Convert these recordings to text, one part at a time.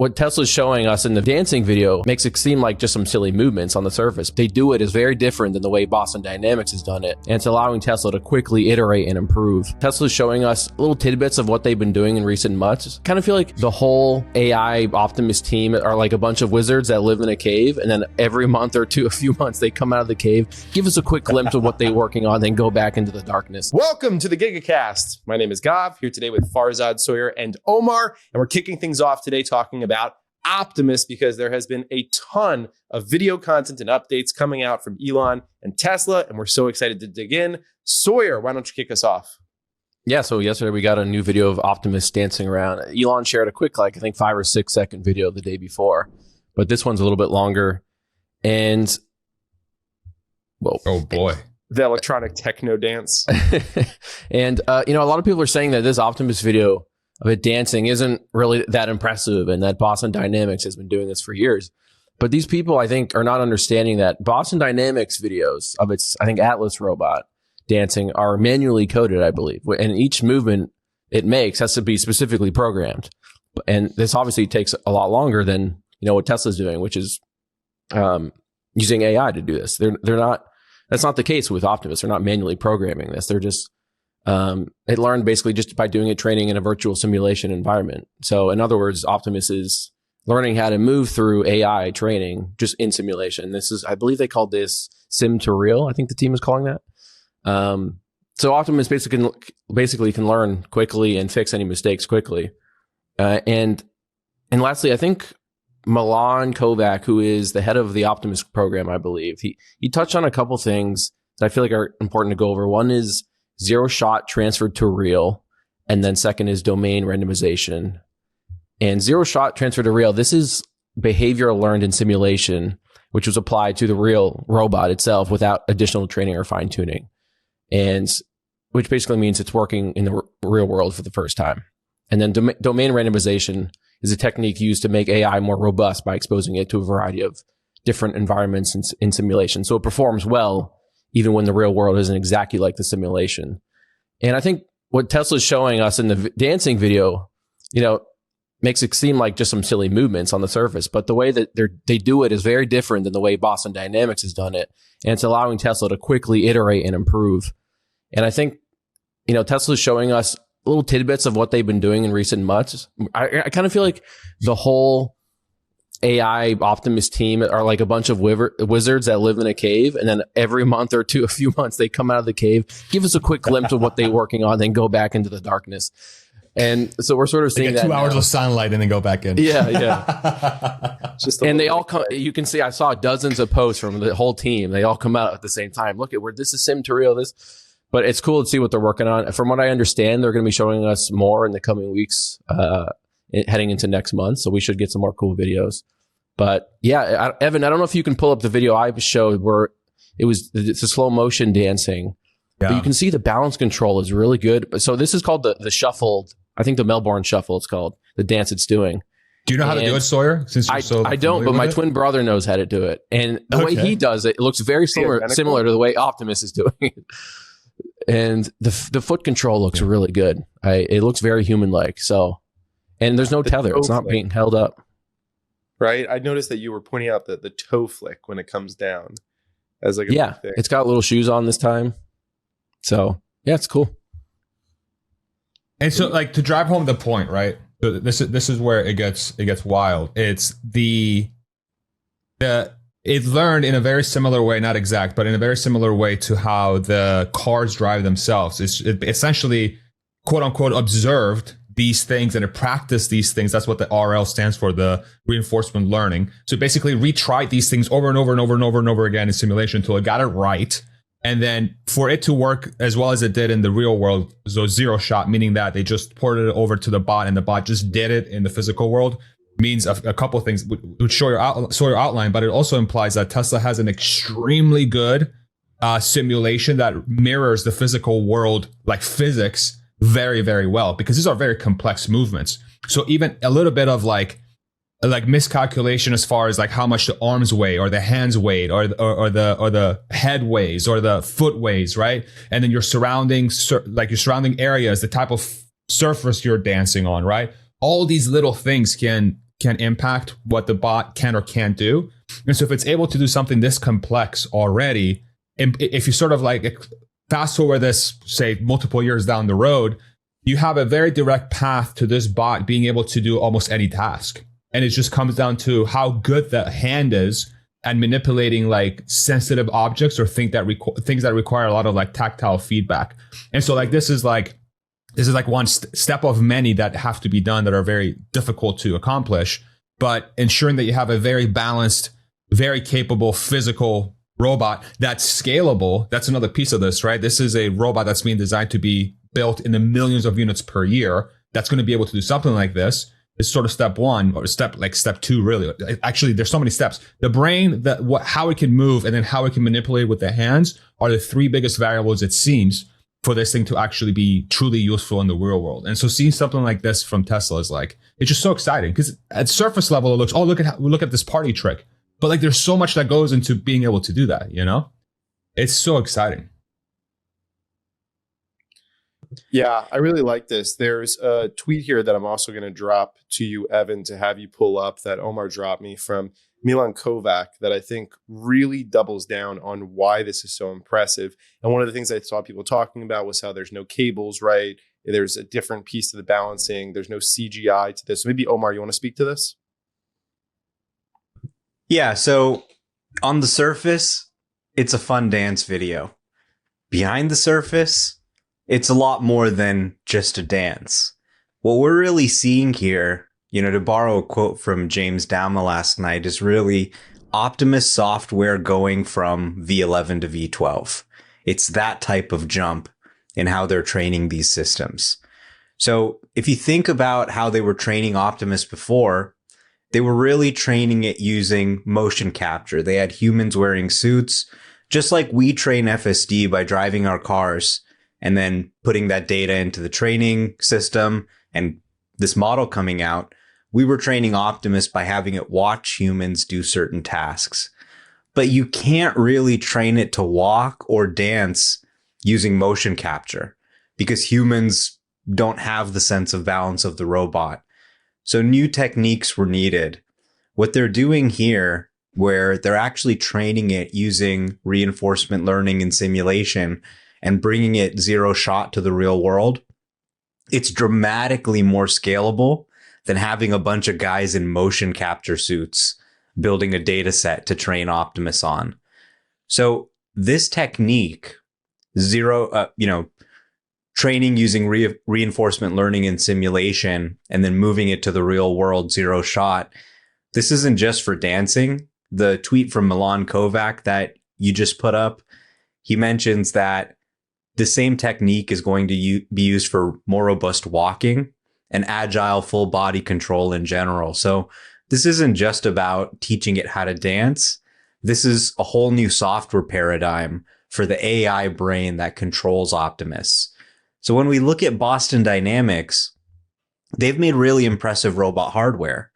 what Tesla's showing us in the dancing video makes it seem like just some silly movements on the surface. They do it is very different than the way Boston Dynamics has done it, and it's allowing Tesla to quickly iterate and improve. Tesla's showing us little tidbits of what they've been doing in recent months. Kind of feel like the whole AI Optimus team are like a bunch of wizards that live in a cave, and then every month or two, a few months, they come out of the cave, give us a quick glimpse of what they're working on, then go back into the darkness. Welcome to the Gigacast. My name is Gav, here today with Farzad, Sawyer, and Omar, and we're kicking things off today talking about Optimus because there has been a ton of video content and updates coming out from Elon and Tesla, and we're so excited to dig in. Sawyer, why don't you kick us off? Yeah, so yesterday we got a new video of Optimus dancing around. Elon shared a quick, I think 5 or 6 second video the day before, but this one's a little bit longer. And, well, oh boy, the electronic techno dance. And, a lot of people are saying that this Optimus video of it dancing isn't really that impressive and that Boston Dynamics has been doing this for years. But these people, I think, are not understanding that Boston Dynamics videos of its, I think, Atlas robot dancing are manually coded, I believe. And each movement it makes has to be specifically programmed. And this obviously takes a lot longer than, what Tesla's doing, which is using AI to do this. They're not, that's not the case with Optimus. They're not manually programming this. They're just, it learned basically just by doing it, training in a virtual simulation environment. So in other words, Optimus is learning how to move through AI training just in simulation. This is, I believe they called this sim to real. I think the team is calling that. So Optimus basically can learn quickly and fix any mistakes quickly. And lastly, I think Milan Kovac, who is the head of the Optimus program, I believe, he touched on a couple things that I feel like are important to go over. One is zero shot transferred to real. And then second is domain randomization. And zero shot transfer to real, this is behavior learned in simulation, which was applied to the real robot itself without additional training or fine tuning. And which basically means it's working in the real world for the first time. And then domain randomization is a technique used to make AI more robust by exposing it to a variety of different environments in simulation. So it performs well even when the real world isn't exactly like the simulation. And I think what Tesla's showing us in the dancing video, makes it seem like just some silly movements on the surface. But the way that they do it is very different than the way Boston Dynamics has done it. And it's allowing Tesla to quickly iterate and improve. And I think, Tesla's showing us little tidbits of what they've been doing in recent months. I kind of feel like the whole AI Optimus team are like a bunch of wizards that live in a cave, and then every month or two, a few months, they come out of the cave, give us a quick glimpse of what they're working on, then go back into the darkness. And so we're sort of seeing get that 2 hours now. of sunlight and then go back in. Yeah. And they all come, you can see, I saw dozens of posts from the whole team. They all come out at the same time. Look at where this is sim to real, but it's cool to see what they're working on. From what I understand, they're going to be showing us more in the coming weeks, heading into next month. So we should get some more cool videos. But yeah, Evan, I don't know if you can pull up the video I showed where it's a slow motion dancing. Yeah. But you can see the balance control is really good. So this is called the shuffled, I think the Melbourne Shuffle it's called, the dance it's doing. Do you know how to do it, Sawyer? Since you're I don't, but my twin brother knows how to do it. And the way he does it, it looks very similar to the way Optimus is doing it. And the foot control looks really good. It looks very human-like. So, and there's no tether. It's not being held up. Right? I noticed that you were pointing out the toe flick when it comes down as like a big thing. It's got little shoes on this time. So, yeah, it's cool. And so, like, to drive home the point, right? So this is where it gets wild. It's it learned in a very similar way, not exact, but in a very similar way to how the cars drive themselves. It essentially, quote unquote, observed these things and it practiced these things. That's what the RL stands for, the reinforcement learning. So basically retried these things over and over and over and over and over again in simulation until it got it right. And then for it to work as well as it did in the real world, so zero shot, meaning that they just ported it over to the bot and the bot just did it in the physical world, means a couple of things, would show your outline, but it also implies that Tesla has an extremely good simulation that mirrors the physical world, like physics, very, very well, because these are very complex movements. So even a little bit of like miscalculation as far as like how much the arms weigh or the hands weigh or the head weighs or the foot weighs, right? And then your surrounding areas, the type of surface you're dancing on, right? All these little things can can impact what the bot can or can't do. And so if it's able to do something this complex already, and if you sort of like fast forward this, say, multiple years down the road, you have a very direct path to this bot being able to do almost any task. And it just comes down to how good the hand is at manipulating like sensitive objects or things that require a lot of like tactile feedback. And so like this is like one step of many that have to be done that are very difficult to accomplish. But ensuring that you have a very balanced, very capable physical robot that's scalable, that's another piece of this, right? This is a robot that's being designed to be built in the millions of units per year. That's going to be able to do something like this. It's sort of step one, or step two, really. Actually, there's so many steps. The brain, how it can move, and then how it can manipulate with the hands are the three biggest variables, it seems, for this thing to actually be truly useful in the real world. And so seeing something like this from Tesla is like, it's just so exciting, because at surface level, it looks, oh, look at this party trick. But like, there's so much that goes into being able to do that, you know? It's so exciting. Yeah, I really like this. There's a tweet here that I'm also going to drop to you, Evan, to have you pull up, that Omar dropped me from Milan Kovac, that I think really doubles down on why this is so impressive. And one of the things I saw people talking about was how there's no cables, right? There's a different piece to the balancing. There's no CGI to this. Maybe, Omar, you want to speak to this? Yeah, so on the surface, it's a fun dance video. Behind the surface, it's a lot more than just a dance. What we're really seeing here, to borrow a quote from James Dama last night, is really Optimus software going from V11 to V12. It's that type of jump in how they're training these systems. So if you think about how they were training Optimus before, they were really training it using motion capture. They had humans wearing suits, just like we train FSD by driving our cars and then putting that data into the training system and this model coming out. We were training Optimus by having it watch humans do certain tasks. But you can't really train it to walk or dance using motion capture because humans don't have the sense of balance of the robot. So new techniques were needed. What they're doing here, where they're actually training it using reinforcement learning and simulation and bringing it zero shot to the real world, it's dramatically more scalable than having a bunch of guys in motion capture suits building a data set to train Optimus on. So this technique, training using reinforcement learning and simulation, and then moving it to the real world zero shot, this isn't just for dancing. The tweet from Milan Kovac that you just put up, he mentions that the same technique is going to be used for more robust walking and agile full body control in general. So this isn't just about teaching it how to dance. This is a whole new software paradigm for the AI brain that controls Optimus. So when we look at Boston Dynamics, they've made really impressive robot hardware,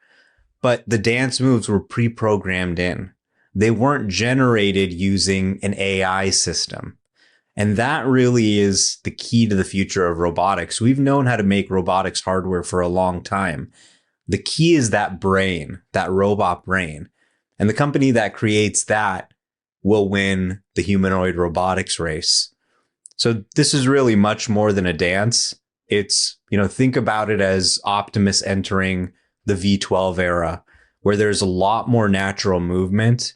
but the dance moves were pre-programmed in. They weren't generated using an AI system. And that really is the key to the future of robotics. We've known how to make robotics hardware for a long time. The key is that brain, that robot brain. And the company that creates that will win the humanoid robotics race. So this is really much more than a dance. It's, think about it as Optimus entering the V12 era, where there's a lot more natural movement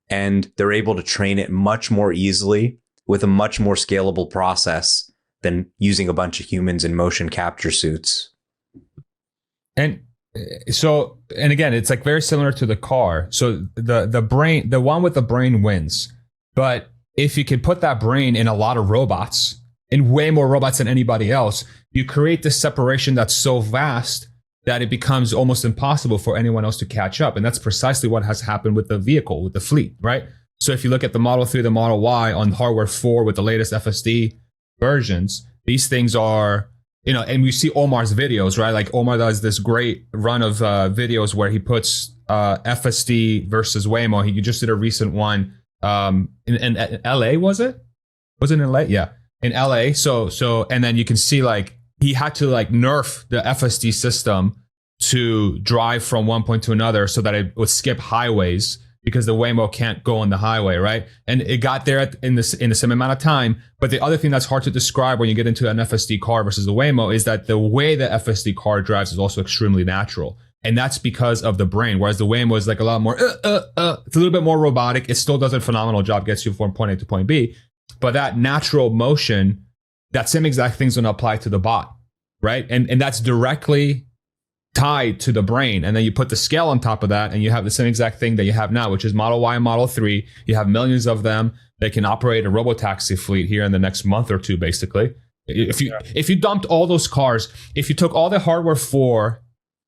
and they're able to train it much more easily with a much more scalable process than using a bunch of humans in motion capture suits. And again, it's like very similar to the car. So the one with the brain wins. But if you can put that brain in a lot of robots, in way more robots than anybody else, you create this separation that's so vast that it becomes almost impossible for anyone else to catch up. And that's precisely what has happened with the vehicle, with the fleet, right? So if you look at the Model 3, the Model Y on hardware 4 with the latest FSD versions, these things are, and we see Omar's videos, right? Like Omar does this great run of videos where he puts FSD versus Waymo. He just did a recent one in LA, was it? Was it in LA? Yeah, in LA. So, and then you can see like he had to like nerf the FSD system to drive from one point to another so that it would skip highways because the Waymo can't go on the highway, right? And it got there in the same amount of time. But the other thing that's hard to describe when you get into an FSD car versus a Waymo is that the way the FSD car drives is also extremely natural. And that's because of the brain. Whereas the Waymo is like a lot more, it's a little bit more robotic. It still does a phenomenal job, gets you from point A to point B. But that natural motion, that same exact thing's going to apply to the bot, right? And that's directly tied to the brain. And then you put the scale on top of that and you have the same exact thing that you have now, which is Model Y and Model 3. You have millions of them. They can operate a robotaxi fleet here in the next month or two, basically. If you dumped all those cars, if you took all the hardware for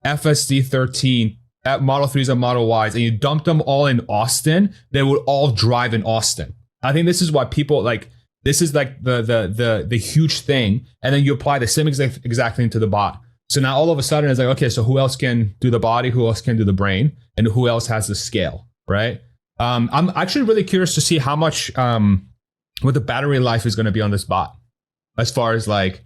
FSD 13 at Model 3s and Model Ys and you dumped them all in Austin, they would all drive in Austin. I think this is why people like, this is like the huge thing. And then you apply the same exact thing to the bot. So now all of a sudden it's like, okay, so who else can do the body? Who else can do the brain? And who else has the scale, right? I'm actually really curious to see how much, what the battery life is going to be on this bot. As far as like,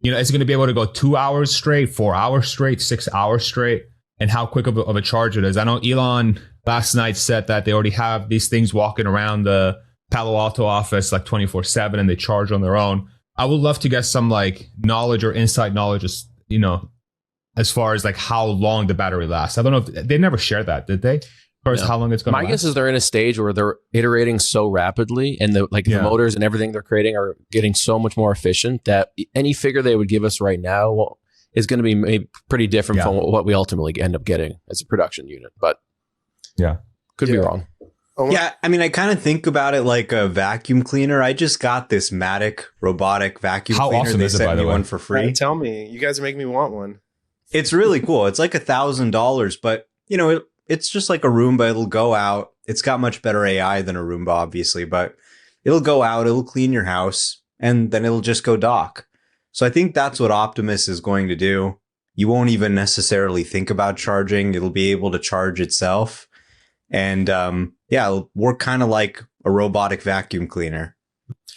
you know, is it going to be able to go 2 hours straight, 4 hours straight, 6 hours straight? And how quick of a charge it is. I know Elon last night said that they already have these things walking around the Palo Alto office like 24/7 and they charge on their own. I would love to get some like knowledge or inside knowledge, you know, as far as like how long the battery lasts. I don't know if they never shared that, did they? As far as how long it's going to last. My guess is they're in a stage where they're iterating so rapidly and the motors and everything they're creating are getting so much more efficient that any figure they would give us right now is going to be maybe pretty different from what we ultimately end up getting as a production unit. But could be wrong. Yeah, I mean, I kind of think about it like a vacuum cleaner. I just got this Matic robotic vacuum cleaner. Awesome they is it, sent by the me way? one for free. Tell me, you guys are making me want one. It's really cool. It's like $1,000, but you know, it's just like a Roomba. It'll go out. It's got much better AI than a Roomba, obviously, but it'll go out. It'll clean your house, and then it'll just go dock. So I think that's what Optimus is going to do. You won't even necessarily think about charging. It'll be able to charge itself. And it'll work kind of like a robotic vacuum cleaner.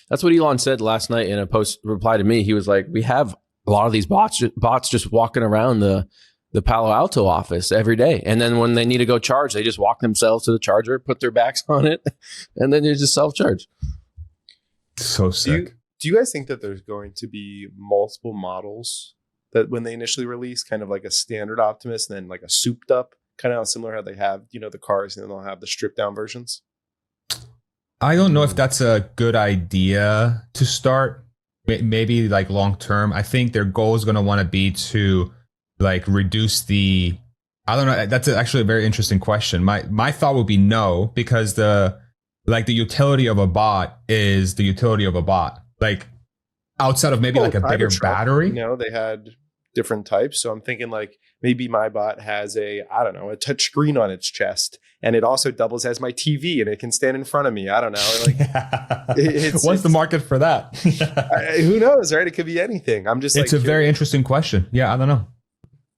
That's what Elon said last night in a post reply to me. He was like, we have a lot of these bots just walking around the Palo Alto office every day. And then when they need to go charge, they just walk themselves to the charger, put their backs on it, and then they just self-charge. So sick. Do you guys think that there's going to be multiple models that when they initially release, kind of like a standard Optimus and then like a souped up, kind of similar how they have, you know, the cars and then they'll have the stripped down versions? I don't know if that's a good idea to start. Maybe like long term. I think their goal is going to want to be to like reduce the, I don't know. That's actually a very interesting question. My thought would be no, because the utility of a bot is the utility of a bot. Like outside of maybe like a bigger battery. You know, they had different types. So I'm thinking like maybe my bot has a touch screen on its chest, and it also doubles as my TV and it can stand in front of me. I don't know. Like, what's the market for that? Who knows, right? It could be anything. I'm just it's a very interesting question. Yeah, I don't know.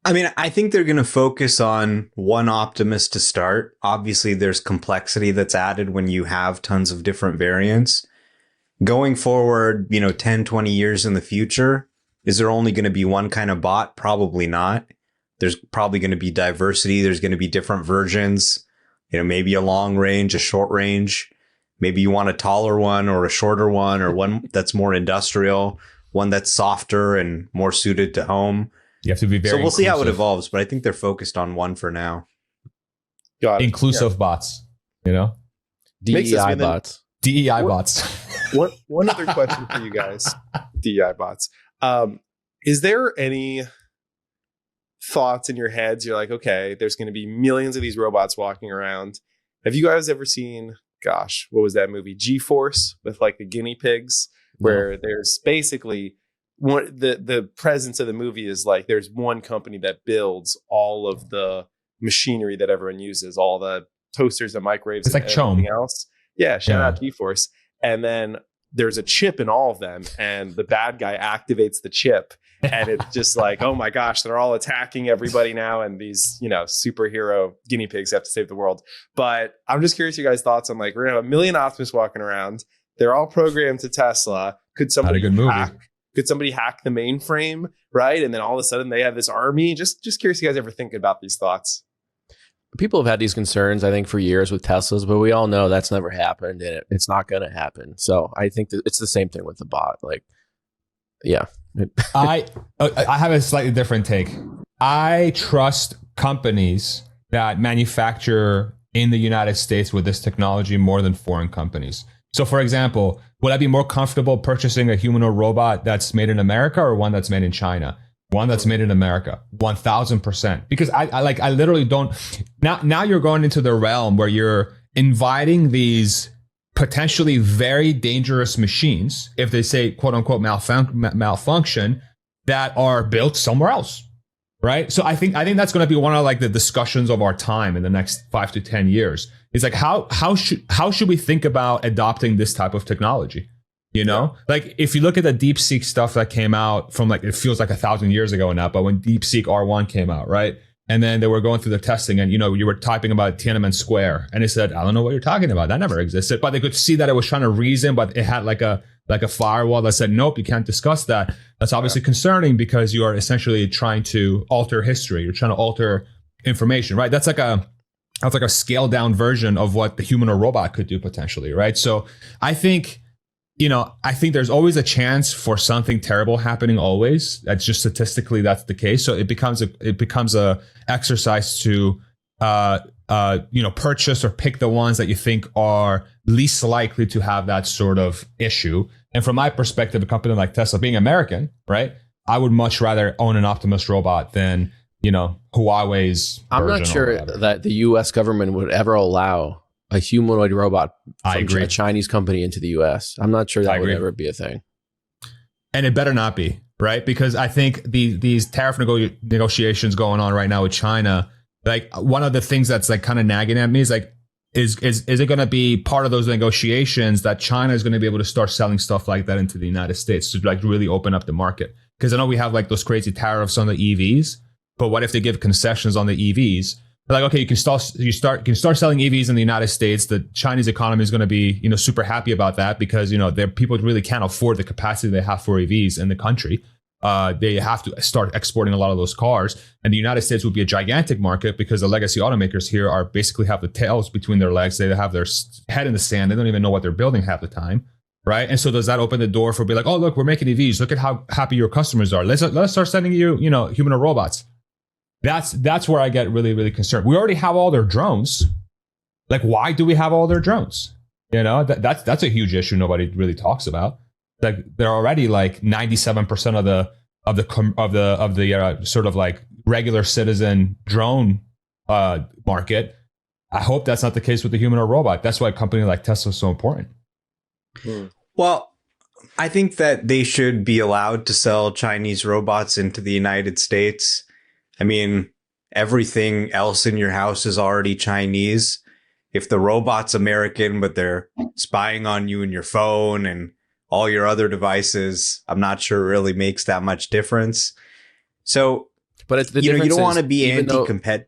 I mean, I think they're going to focus on one Optimus to start. Obviously, there's complexity that's added when you have tons of different variants. Going forward, you know, 10, 20 years in the future, is there only going to be one kind of bot? Probably not. There's probably going to be diversity. There's going to be different versions, you know, maybe a long range, a short range. Maybe you want a taller one or a shorter one, or one that's more industrial, one that's softer and more suited to home. You have to be very So we'll see how it inclusive. evolves, but I think they're focused on one for now. Got it. Inclusive bots, you know? Makes sense. DEI And then- bots. DEI bots. One other question for you guys, DEI bots. Is there any thoughts in your heads? You're like, okay, there's going to be millions of these robots walking around. Have you guys ever seen, gosh, what was that movie? G-Force with like the guinea pigs, where there's basically the presence of the movie is like there's one company that builds all of the machinery that everyone uses, all the toasters and microwaves. It's like everything Chom. else. Yeah, shout out G-Force. And then there's a chip in all of them, and the bad guy activates the chip, and it's just like, oh my gosh, they're all attacking everybody now, and these, you know, superhero guinea pigs have to save the world. But I'm just curious, you guys' thoughts on like, we're gonna have a million Optimus walking around. They're all programmed to Tesla. Could somebody Not a good movie. Could somebody hack the mainframe, right? And then all of a sudden they have this army. Just curious if you guys ever think about these thoughts. People have had these concerns, I think, for years with Teslas, but we all know that's never happened and it's not going to happen. So I think that it's the same thing with the bot. Like, yeah. I have a slightly different take. I trust companies that manufacture in the United States with this technology more than foreign companies. So, for example, would I be more comfortable purchasing a humanoid robot that's made in America or one that's made in China? One that's made in America, 1000%. Because I literally don't. Now you're going into the realm where you're inviting these potentially very dangerous machines, if they say quote unquote malfunction, that are built somewhere else, right? So I think that's going to be one of like the discussions of our time in the next 5 to 10 years. It's like how should we think about adopting this type of technology? You know, like if you look at the DeepSeek stuff that came out from like, it feels like 1,000 years ago now, but when DeepSeek R1 came out, right? And then they were going through the testing and, you know, you were typing about Tiananmen Square and it said, I don't know what you're talking about. That never existed. But they could see that it was trying to reason, but it had like a firewall that said, nope, you can't discuss that. That's obviously concerning because you are essentially trying to alter history. You're trying to alter information, right? That's like a scaled down version of what the human or robot could do potentially, right? So I think there's always a chance for something terrible happening always. That's just statistically, that's the case. So it becomes a exercise to, purchase or pick the ones that you think are least likely to have that sort of issue. And from my perspective, a company like Tesla being American, right? I would much rather own an Optimus robot than, Huawei's. I'm not sure that the US government would ever allow a humanoid robot from a Chinese company into the US. I'm not sure that would ever be a thing. And it better not be, right? Because I think these tariff negotiations going on right now with China, like one of the things that's like kind of nagging at me is like, is it going to be part of those negotiations that China is going to be able to start selling stuff like that into the United States to like really open up the market? Because I know we have like those crazy tariffs on the EVs, but what if they give concessions on the EVs? Like, okay, you can start selling EVs in the United States. The Chinese economy is going to be, super happy about that because, people really can't afford the capacity they have for EVs in the country. They have to start exporting a lot of those cars. And the United States would be a gigantic market because the legacy automakers here are basically have the tails between their legs. They have their head in the sand. They don't even know what they're building half the time. Right. And so does that open the door for be like, oh, look, we're making EVs. Look at how happy your customers are. Let's start sending you, humanoid robots. That's where I get really, really concerned. We already have all their drones. Like, why do we have all their drones? That's a huge issue nobody really talks about. Like, they're already like 97% of the sort of like regular citizen drone market. I hope that's not the case with the human or robot. That's why a company like Tesla is so important. Well, I think that they should be allowed to sell Chinese robots into the United States. I mean, everything else in your house is already Chinese. If the robot's American, but they're spying on you and your phone and all your other devices, I'm not sure it really makes that much difference. So, but it's you don't want to be anti-competitive.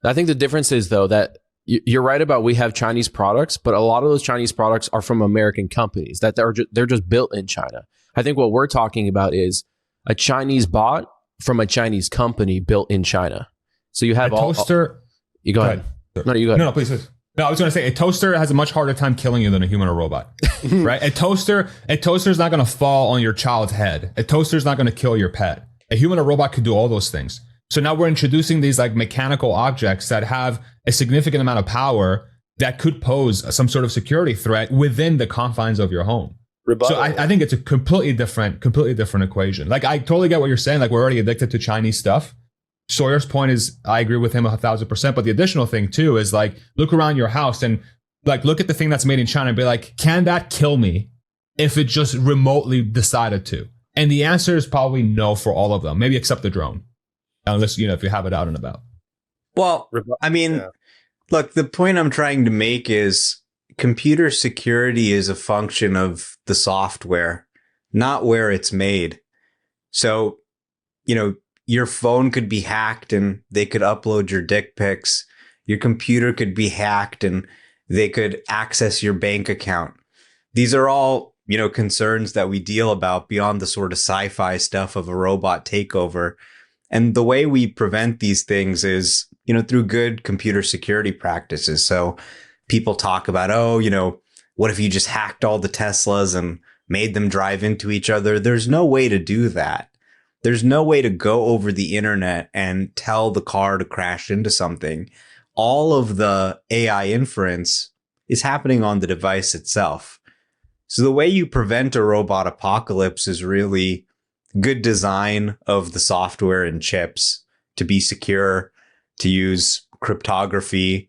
I think the difference is, though, that you're right about we have Chinese products, but a lot of those Chinese products are from American companies that they're just built in China. I think what we're talking about is a Chinese bot from a Chinese company built in China. So you have a toaster. You go ahead. No, you go ahead. No, please. No, I was going to say a toaster has a much harder time killing you than a human or robot, right? A toaster is not going to fall on your child's head. A toaster is not going to kill your pet. A human or robot could do all those things. So now we're introducing these like mechanical objects that have a significant amount of power that could pose some sort of security threat within the confines of your home. So I think it's a completely different equation. Like, I totally get what you're saying. Like, we're already addicted to Chinese stuff. Sawyer's point is, I agree with him 1,000%. But the additional thing too is like, look around your house and like, look at the thing that's made in China and be like, can that kill me if it just remotely decided to? And the answer is probably no for all of them, maybe except the drone, unless, if you have it out and about. Well, I mean, look, the point I'm trying to make is, computer security is a function of the software, not where it's made. So, your phone could be hacked and they could upload your dick pics. Your computer could be hacked and they could access your bank account. These are all concerns that we deal about beyond the sort of sci-fi stuff of a robot takeover. And the way we prevent these things is, through good computer security practices. So people talk about, what if you just hacked all the Teslas and made them drive into each other? There's no way to do that. There's no way to go over the internet and tell the car to crash into something. All of the AI inference is happening on the device itself. So the way you prevent a robot apocalypse is really good design of the software and chips to be secure, to use cryptography.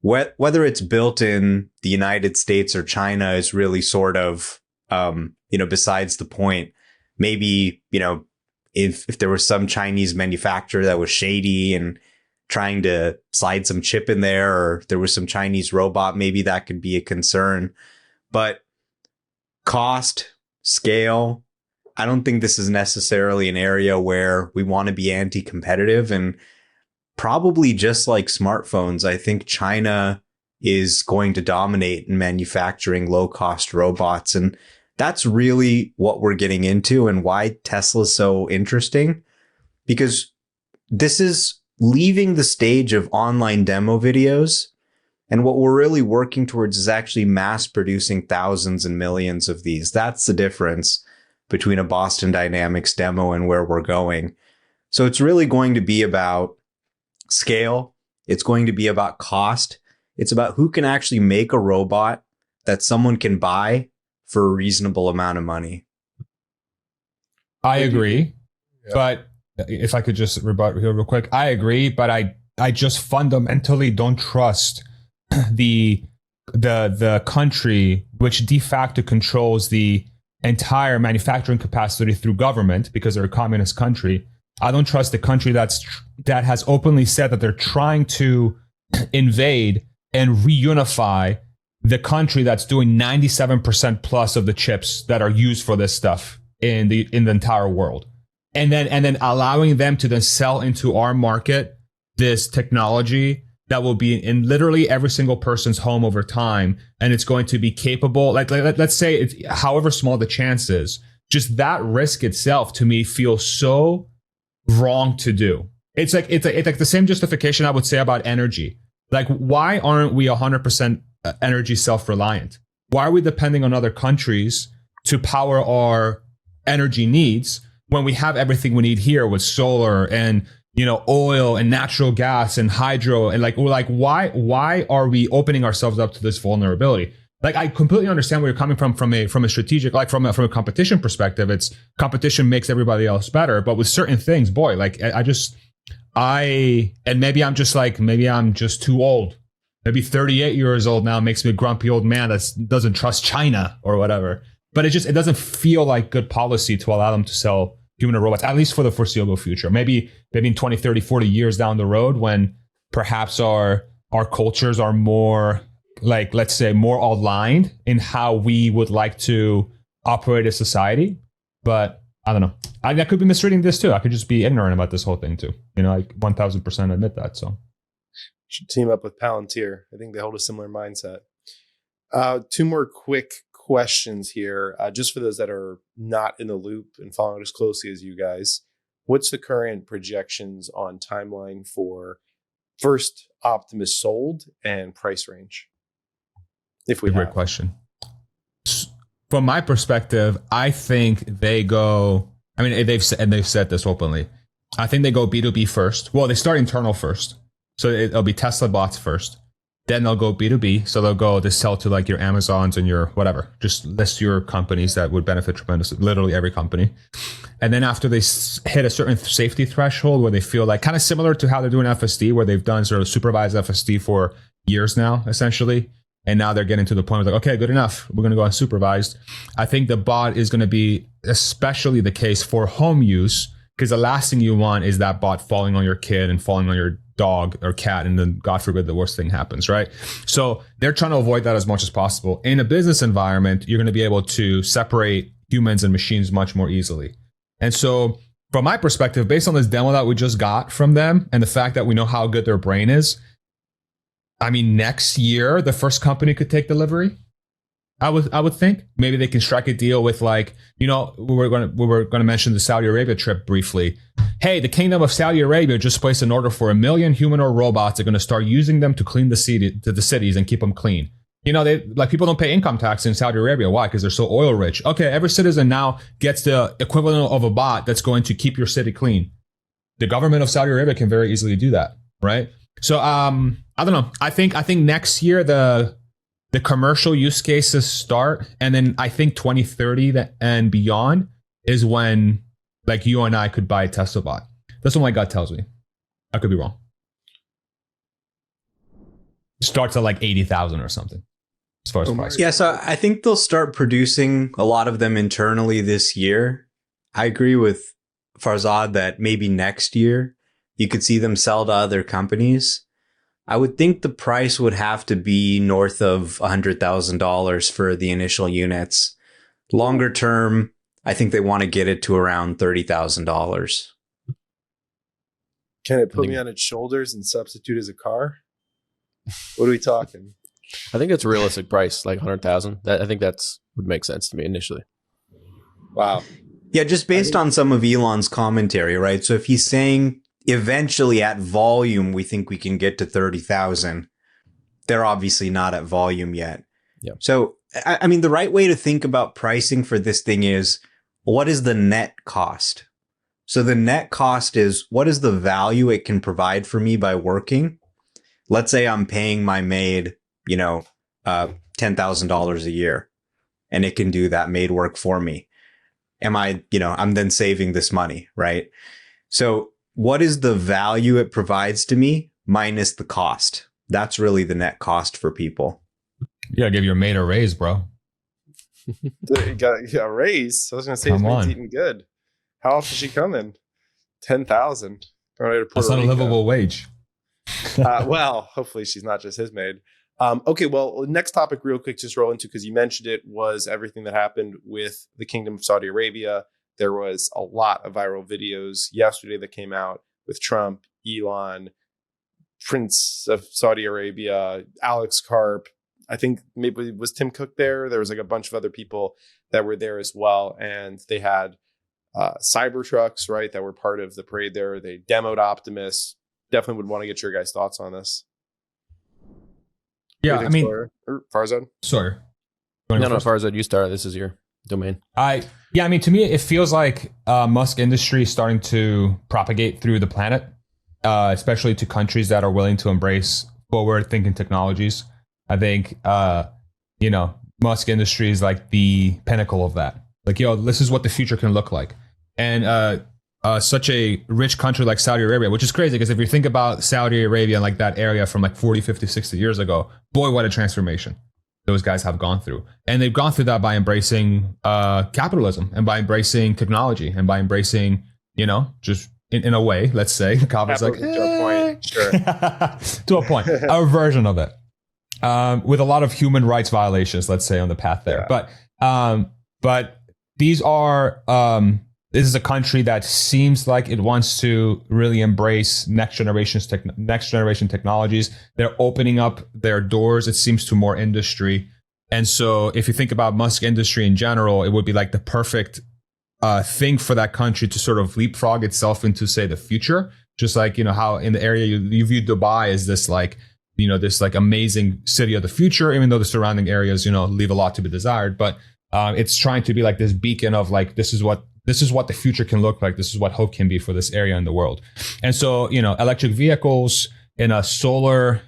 Whether it's built in the United States or China is really sort of, besides the point. Maybe, if there was some Chinese manufacturer that was shady and trying to slide some chip in there, or there was some Chinese robot, maybe that could be a concern. But cost, scale, I don't think this is necessarily an area where we want to be anti-competitive. And probably just like smartphones, I think China is going to dominate in manufacturing low-cost robots. And that's really what we're getting into and why Tesla's so interesting, because this is leaving the stage of online demo videos. And what we're really working towards is actually mass producing thousands and millions of these. That's the difference between a Boston Dynamics demo and where we're going. So it's really going to be about scale. It's going to be about cost. It's about who can actually make a robot that someone can buy for a reasonable amount of money. I agree. Yeah. But if I could just rebut here real quick, I agree, but I just fundamentally don't trust the country which de facto controls the entire manufacturing capacity through government, because they're a communist country. I don't trust the country that has openly said that they're trying to invade and reunify the country that's doing 97% plus of the chips that are used for this stuff in the entire world. And then allowing them to then sell into our market this technology that will be in literally every single person's home over time. And it's going to be capable, let's say it's however small the chance is, just that risk itself to me feels so wrong to do. It's like the same justification I would say about energy. Like, why aren't we 100% energy self-reliant? Why are we depending on other countries to power our energy needs when we have everything we need here with solar and oil and natural gas and hydro? And why are we opening ourselves up to this vulnerability? Like, I completely understand where you're coming from a strategic, from a competition perspective. It's competition makes everybody else better. But with certain things, boy, and maybe I'm just too old. Maybe 38 years old now makes me a grumpy old man that doesn't trust China or whatever. But it doesn't feel like good policy to allow them to sell human robots, at least for the foreseeable future. Maybe in 20, 30, 40 years down the road, when perhaps our cultures are more, let's say, more aligned in how we would like to operate as society. But I don't know. I could be misreading this too. I could just be ignorant about this whole thing too. I 1000% admit that. So should team up with Palantir. I think they hold a similar mindset. Two more quick questions here, just for those that are not in the loop and following as closely as you guys. What's the current projections on timeline for first Optimus sold and price range? If we Great question. From my perspective, I think they go. I mean, they've said this openly. I think they go B2B first. Well, they start internal first, so it'll be Tesla bots first. Then they'll go B2B, so they sell to your Amazons and your whatever. Just list your companies that would benefit tremendously, literally every company. And then after they hit a certain safety threshold where they feel kind of similar to how they're doing FSD, where they've done sort of supervised FSD for years now, essentially. And now they're getting to the point where okay, good enough. We're going to go unsupervised. I think the bot is going to be especially the case for home use, because the last thing you want is that bot falling on your kid and falling on your dog or cat, and then God forbid the worst thing happens, right? So they're trying to avoid that as much as possible. In a business environment, you're going to be able to separate humans and machines much more easily. And so from my perspective, based on this demo that we just got from them and the fact that we know how good their brain is, I mean, next year, the first company could take delivery. I would think maybe they can strike a deal with, like, we were going to mention the Saudi Arabia trip briefly. Hey, the Kingdom of Saudi Arabia just placed an order for 1 million humanoid robots. They're going to start using them to clean the cities and keep them clean. People don't pay income tax in Saudi Arabia. Why? Because they're so oil rich. Okay, every citizen now gets the equivalent of a bot that's going to keep your city clean. The government of Saudi Arabia can very easily do that, right? So I don't know. I think next year the commercial use cases start, and then I think 2030 and beyond is when, like, you and I could buy a Tesla bot. That's what my gut tells me. I could be wrong. Starts at like 80,000 or something as far as price. Yeah, so I think they'll start producing a lot of them internally this year. I agree with Farzad that maybe next year you could see them sell to other companies. I would think the price would have to be north of $100,000 for the initial units. Longer term, I think they want to get it to around $30,000. Can it put me on its shoulders and substitute as a car? What are we talking? I think it's a realistic price, like 100,000. I think that's would make sense to me initially. Wow. Yeah, just based on some of Elon's commentary, right? So if he's saying eventually at volume, we think we can get to 30,000, they're obviously not at volume yet. Yeah. So, I mean, the right way to think about pricing for this thing is, what is the net cost? So the net cost is, what is the value it can provide for me by working? Let's say I'm paying my maid, $10,000 a year, and it can do that maid work for me. I'm then saving this money, right? So what is the value it provides to me minus the cost? That's really the net cost for people. You gotta give your maid a raise, bro. You got a raise. I was going to say, his mate's eating good. How often is she coming? 10,000. That's not a livable wage. Well, hopefully she's not just his maid. Okay, well, next topic real quick, just roll into, because you mentioned it, was everything that happened with the Kingdom of Saudi Arabia. There was a lot of viral videos yesterday that came out with Trump, Elon, Prince of Saudi Arabia, Alex Karp. I think maybe was Tim Cook there. There was like a bunch of other people that were there as well. And they had Cybertrucks, right, that were part of the parade there. They demoed Optimus. Definitely would want to get your guys' thoughts on this. Yeah, I mean, Farzad? Sorry. No, Farzad, you start. This is your domain. I mean, to me, it feels like Musk industry is starting to propagate through the planet, especially to countries that are willing to embrace forward-thinking technologies. I think, Musk industry is like the pinnacle of that. Like, this is what the future can look like. And such a rich country like Saudi Arabia, which is crazy, because if you think about Saudi Arabia and like that area from like 40, 50, 60 years ago, boy, what a transformation those guys have gone through. And they've gone through that by embracing capitalism, and by embracing technology, and by embracing, just in a way, let's say, Kaba's like, to a point, sure. To a point, a version of it. With a lot of human rights violations, let's say, on the path there. Yeah. But these are, this is a country that seems like it wants to really embrace next generation technologies. They're opening up their doors, it seems, to more industry. And so if you think about Musk industry in general, it would be like the perfect thing for that country to sort of leapfrog itself into, say, the future. Just like, how in the area you view Dubai as this like, this like amazing city of the future, even though the surrounding areas, leave a lot to be desired. But it's trying to be like this beacon of like, this is what the future can look like. This is what hope can be for this area in the world. And so, electric vehicles in a super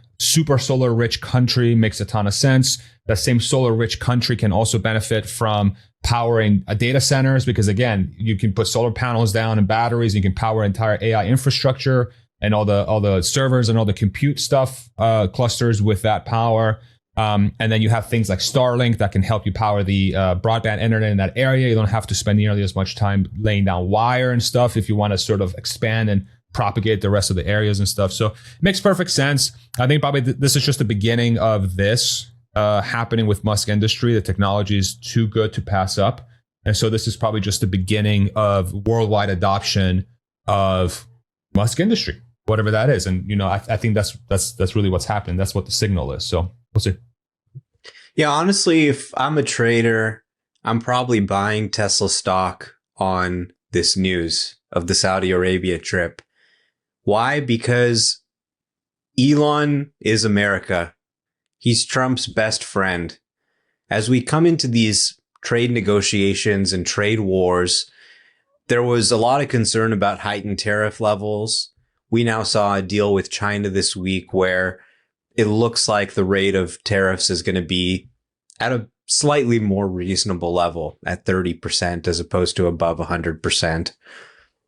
solar rich country makes a ton of sense. That same solar rich country can also benefit from powering data centers, because again, you can put solar panels down and batteries, and you can power entire AI infrastructure and all the servers and all the compute stuff, clusters with that power. And then you have things like Starlink that can help you power the broadband internet in that area. You don't have to spend nearly as much time laying down wire and stuff if you want to sort of expand and propagate the rest of the areas and stuff. So it makes perfect sense. I think probably this is just the beginning of this happening with Musk industry. The technology is too good to pass up. And so this is probably just the beginning of worldwide adoption of Musk industry, whatever that is. And, I think that's really what's happening. That's what the signal is. So we'll see. Yeah, honestly, if I'm a trader, I'm probably buying Tesla stock on this news of the Saudi Arabia trip. Why? Because Elon is America. He's Trump's best friend. As we come into these trade negotiations and trade wars, there was a lot of concern about heightened tariff levels. We now saw a deal with China this week where it looks like the rate of tariffs is going to be at a slightly more reasonable level at 30% as opposed to above 100%.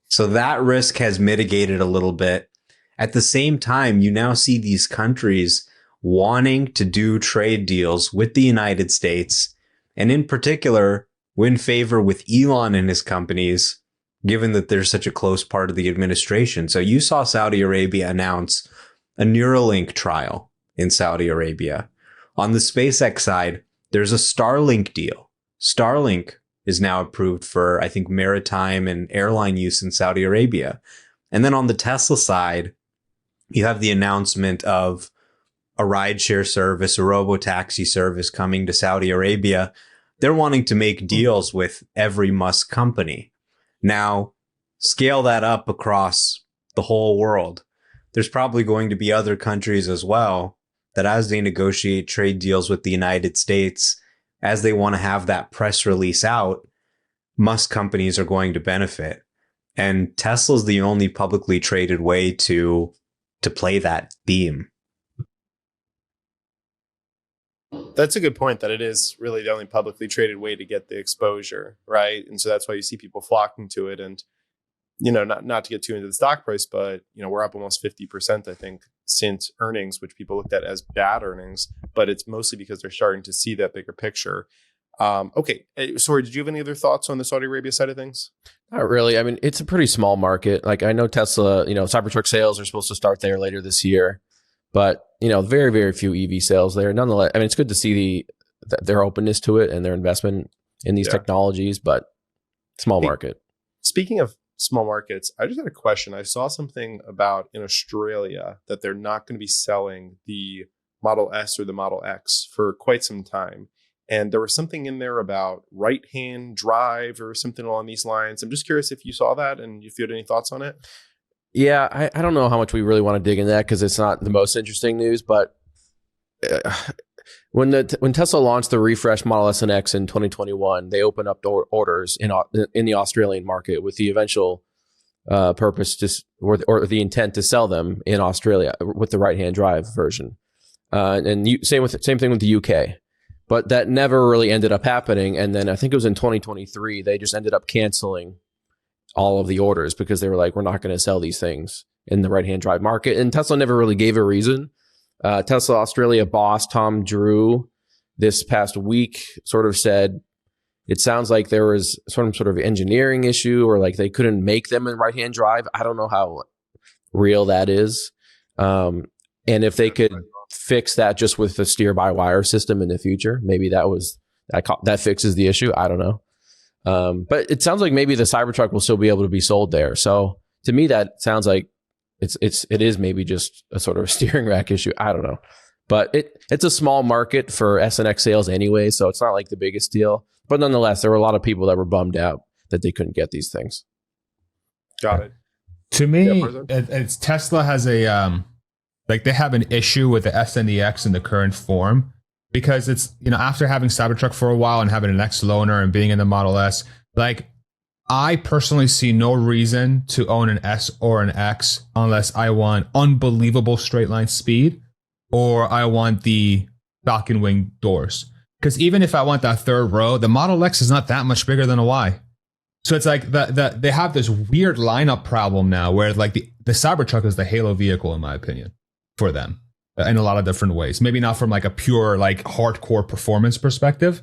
So that risk has mitigated a little bit. At the same time, you now see these countries wanting to do trade deals with the United States, and in particular, win favor with Elon and his companies, given that they're such a close part of the administration. So you saw Saudi Arabia announce a Neuralink trial in Saudi Arabia. On the SpaceX side, there's a Starlink deal. Starlink is now approved for, I think, maritime and airline use in Saudi Arabia. And then on the Tesla side, you have the announcement of a rideshare service, a robo-taxi service coming to Saudi Arabia. They're wanting to make deals with every Musk company. Now, scale that up across the whole world. There's probably going to be other countries as well that as they negotiate trade deals with the United States, as they want to have that press release out, Musk companies are going to benefit. And Tesla's the only publicly traded way to play that theme. That's a good point, that it is really the only publicly traded way to get the exposure, right? And so that's why you see people flocking to it. And, you know, not to get too into the stock price, but, you know, we're up almost 50%, I think, since earnings, which people looked at as bad earnings, but it's mostly because they're starting to see that bigger picture. Okay. Sorry, did you have any other thoughts on the Saudi Arabia side of things? Not really. I mean, it's a pretty small market. Like, I know Tesla, you know, Cybertruck sales are supposed to start there later this year, but, you know, very, very few EV sales there. Nonetheless, I mean, it's good to see their openness to it and their investment in these technologies, but small market. Speaking of small markets, I just had a question. I saw something about in Australia that they're not going to be selling the Model S or the Model X for quite some time. And there was something in there about right-hand drive or something along these lines. I'm just curious if you saw that and if you had any thoughts on it. Yeah, I don't know how much we really want to dig in that because it's not the most interesting news. But when Tesla launched the refreshed Model S and X in 2021, they opened up orders in the Australian market with the eventual purpose or the intent to sell them in Australia with the right-hand drive version. And same thing with the UK. But that never really ended up happening. And then I think it was in 2023, they just ended up canceling all of the orders because they were like, we're not going to sell these things in the right-hand drive market. And Tesla never really gave a reason. Tesla Australia boss Tom Drew this past week sort of said, it sounds like there was some sort of engineering issue or like they couldn't make them in right-hand drive. I don't know how real that is. And if they could fix that just with the steer-by-wire system in the future, maybe that fixes the issue. I don't know. But it sounds like maybe the Cybertruck will still be able to be sold there. So to me, that sounds like it is maybe just a sort of steering rack issue. I don't know. But it's a small market for S and X sales anyway, so it's not like the biggest deal. But nonetheless, there were a lot of people that were bummed out that they couldn't get these things. Got it. To me, it's Tesla has a they have an issue with the S and the X in the current form because it's, you know, after having Cybertruck for a while and having an X loaner and being in the Model S, like I personally see no reason to own an S or an X unless I want unbelievable straight line speed or I want the Falcon Wing doors. Because even if I want that third row, the Model X is not that much bigger than a Y. So it's like they have this weird lineup problem now where like the Cybertruck is the halo vehicle, in my opinion, for them in a lot of different ways. Maybe not from like a pure like hardcore performance perspective.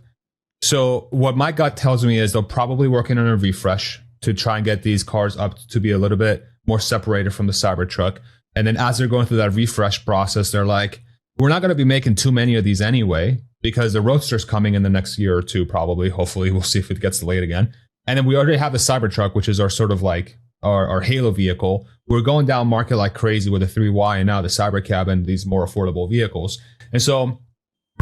So what my gut tells me is they're probably working on a refresh to try and get these cars up to be a little bit more separated from the Cybertruck. And then as they're going through that refresh process, they're like, we're not going to be making too many of these anyway, because the Roadster's coming in the next year or two, probably. Hopefully, we'll see if it gets delayed again. And then we already have the Cybertruck, which is our sort of like our halo vehicle. We're going down market like crazy with the 3Y and now the Cybercab and these more affordable vehicles. And so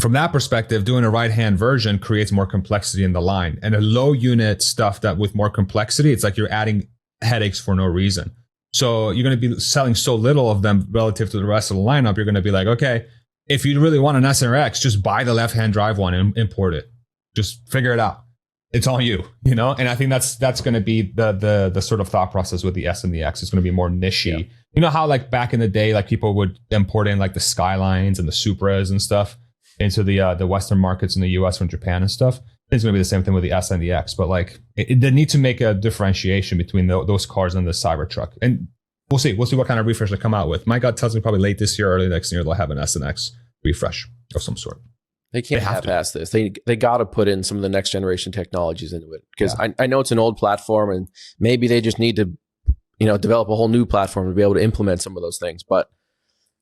from that perspective, doing a right-hand version creates more complexity in the line. And a low unit stuff that with more complexity, it's like you're adding headaches for no reason. So you're going to be selling so little of them relative to the rest of the lineup. You're going to be like, okay, if you really want an SRX, just buy the left-hand drive one and import it. Just figure it out. It's on you, you know? And I think that's going to be the sort of thought process with the S and the X. It's going to be more niche-y. Yeah. You know how like back in the day, like people would import in like the Skylines and the Supras and stuff into the Western markets in the US from Japan and stuff. It's going to be the same thing with the S and the X, but like they need to make a differentiation between those cars and the Cybertruck. And we'll see what kind of refresh they come out with. My gut tells me probably late this year, early next year, they'll have an S and X refresh of some sort. They can't half-ass this. They got to put in some of the next generation technologies into it, because I know it's an old platform and maybe they just need to, develop a whole new platform to be able to implement some of those things. But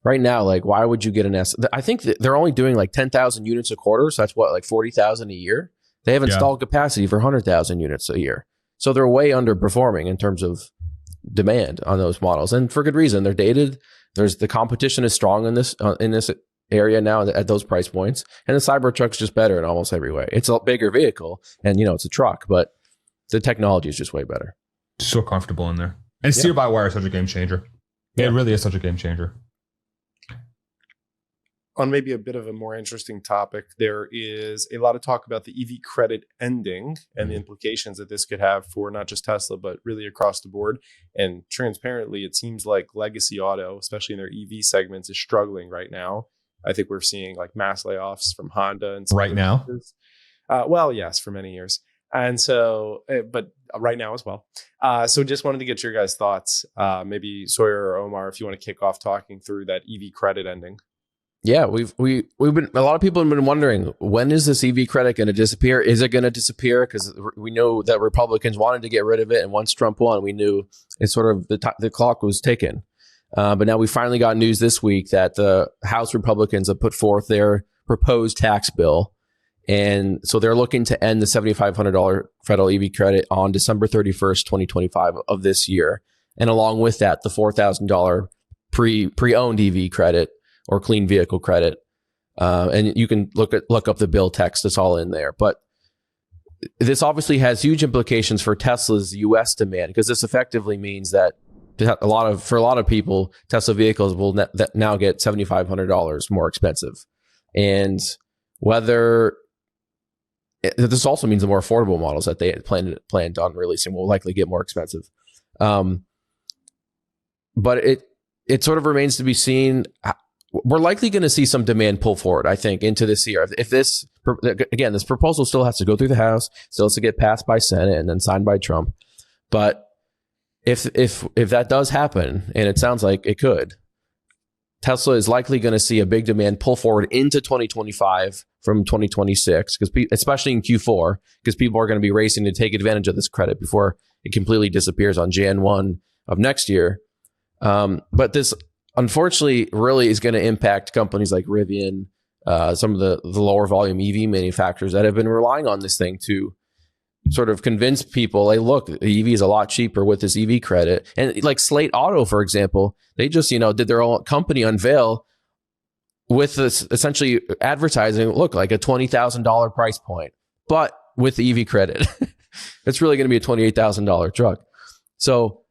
right now, like, why would you get an S? I think that they're only doing like 10,000 units a quarter. So that's what, like 40,000 a year. They have installed capacity for 100,000 units a year. So they're way underperforming in terms of demand on those models. And for good reason. They're dated. The competition is strong in this area now at those price points. And the Cybertruck's just better in almost every way. It's a bigger vehicle and, it's a truck, but the technology is just way better. So comfortable in there. And steer-by-wire is such a game changer. It really is such a game changer. On maybe a bit of a more interesting topic, there is a lot of talk about the EV credit ending and the implications that this could have for not just Tesla, but really across the board. And transparently, it seems like legacy auto, especially in their EV segments, is struggling right now. I think we're seeing like mass layoffs from Honda and right now. Well, yes, for many years. And so, but right now as well. So just wanted to get your guys' thoughts. Maybe Sawyer or Omar, if you want to kick off talking through that EV credit ending. Yeah, we've been, a lot of people have been wondering, when is this EV credit going to disappear? Is it going to disappear? Because we know that Republicans wanted to get rid of it, and once Trump won, we knew it's sort of the clock was ticking. But now we finally got news this week that the House Republicans have put forth their proposed tax bill, and so they're looking to end the $7,500 federal EV credit on December 31st, 2025 of this year, and along with that, the $4,000 pre-owned EV credit, or clean vehicle credit. And you can look up the bill text, it's all in there. But this obviously has huge implications for Tesla's US demand, because this effectively means that for a lot of people, Tesla vehicles will now get $7,500 more expensive. And this also means the more affordable models that they had planned on releasing will likely get more expensive. But it sort of remains to be seen. We're likely going to see some demand pull forward, I think, into this year. If this proposal still has to go through the House, still has to get passed by Senate and then signed by Trump. But if that does happen, and it sounds like it could, Tesla is likely going to see a big demand pull forward into 2025 from 2026, especially in Q4, because people are going to be racing to take advantage of this credit before it completely disappears on Jan 1 of next year. But this, unfortunately, really is going to impact companies like Rivian, some of the lower volume EV manufacturers that have been relying on this thing to sort of convince people, hey, look, the EV is a lot cheaper with this EV credit. And like Slate Auto, for example, they just, did their own company unveil with this essentially advertising, look, like a $20,000 price point, but with the EV credit. It's really going to be a $28,000 truck. So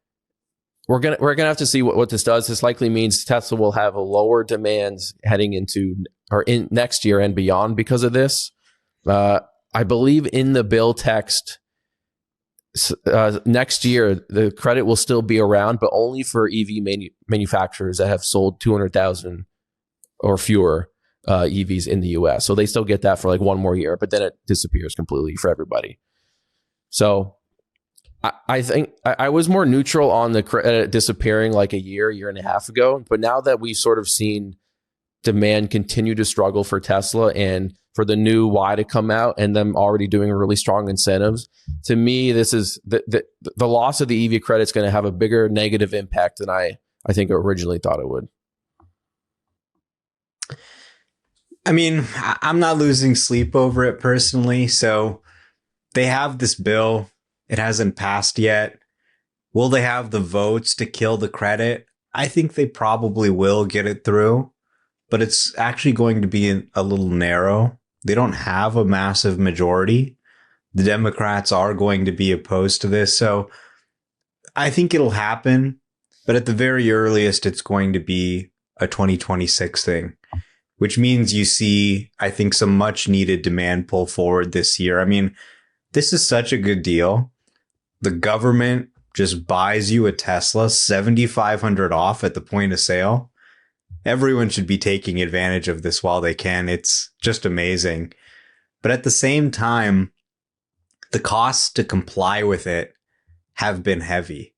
we're gonna have to see what this does. This likely means Tesla will have a lower demand heading into or in next year and beyond because of this. I believe in the bill text, next year the credit will still be around, but only for EV manufacturers that have sold 200,000 or fewer EVs in the US. So they still get that for like one more year, but then it disappears completely for everybody. So I think I was more neutral on the credit disappearing like a year and a half ago. But now that we've sort of seen demand continue to struggle for Tesla and for the new Y to come out and them already doing really strong incentives, to me, this is the loss of the EV credit is going to have a bigger negative impact than I think originally thought it would. I mean, I'm not losing sleep over it personally. So they have this bill. It hasn't passed yet. Will they have the votes to kill the credit? I think they probably will get it through. but it's actually going to be a little narrow. They don't have a massive majority. The Democrats are going to be opposed to this. So I think it'll happen, but at the very earliest, it's going to be a 2026 thing, which means you see, I think, some much needed demand pull forward this year. I mean, this is such a good deal. The government just buys you a Tesla $7,500 off at the point of sale. Everyone should be taking advantage of this while they can. It's just amazing. But at the same time, the costs to comply with it have been heavy.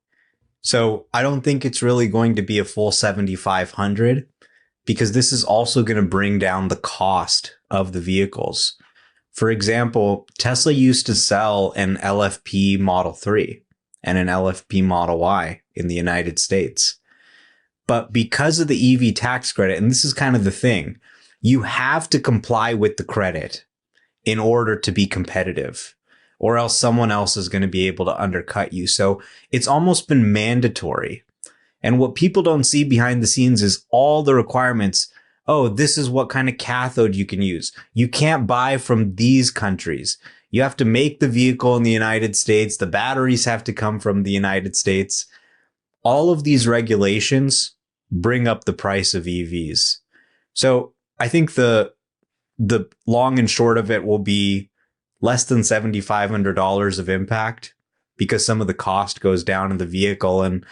So I don't think it's really going to be a full 7,500 because this is also going to bring down the cost of the vehicles. For example, Tesla used to sell an LFP Model 3 and an LFP Model Y in the United States. But because of the EV tax credit, and this is kind of the thing, you have to comply with the credit in order to be competitive, or else someone else is going to be able to undercut you. So it's almost been mandatory. And what people don't see behind the scenes is all the requirements. Oh, this is what kind of cathode you can use. You can't buy from these countries. You have to make the vehicle in the United States. The batteries have to come from the United States. All of these regulations bring up the price of EVs. So I think the long and short of it will be less than $7,500 of impact because some of the cost goes down in the vehicle. And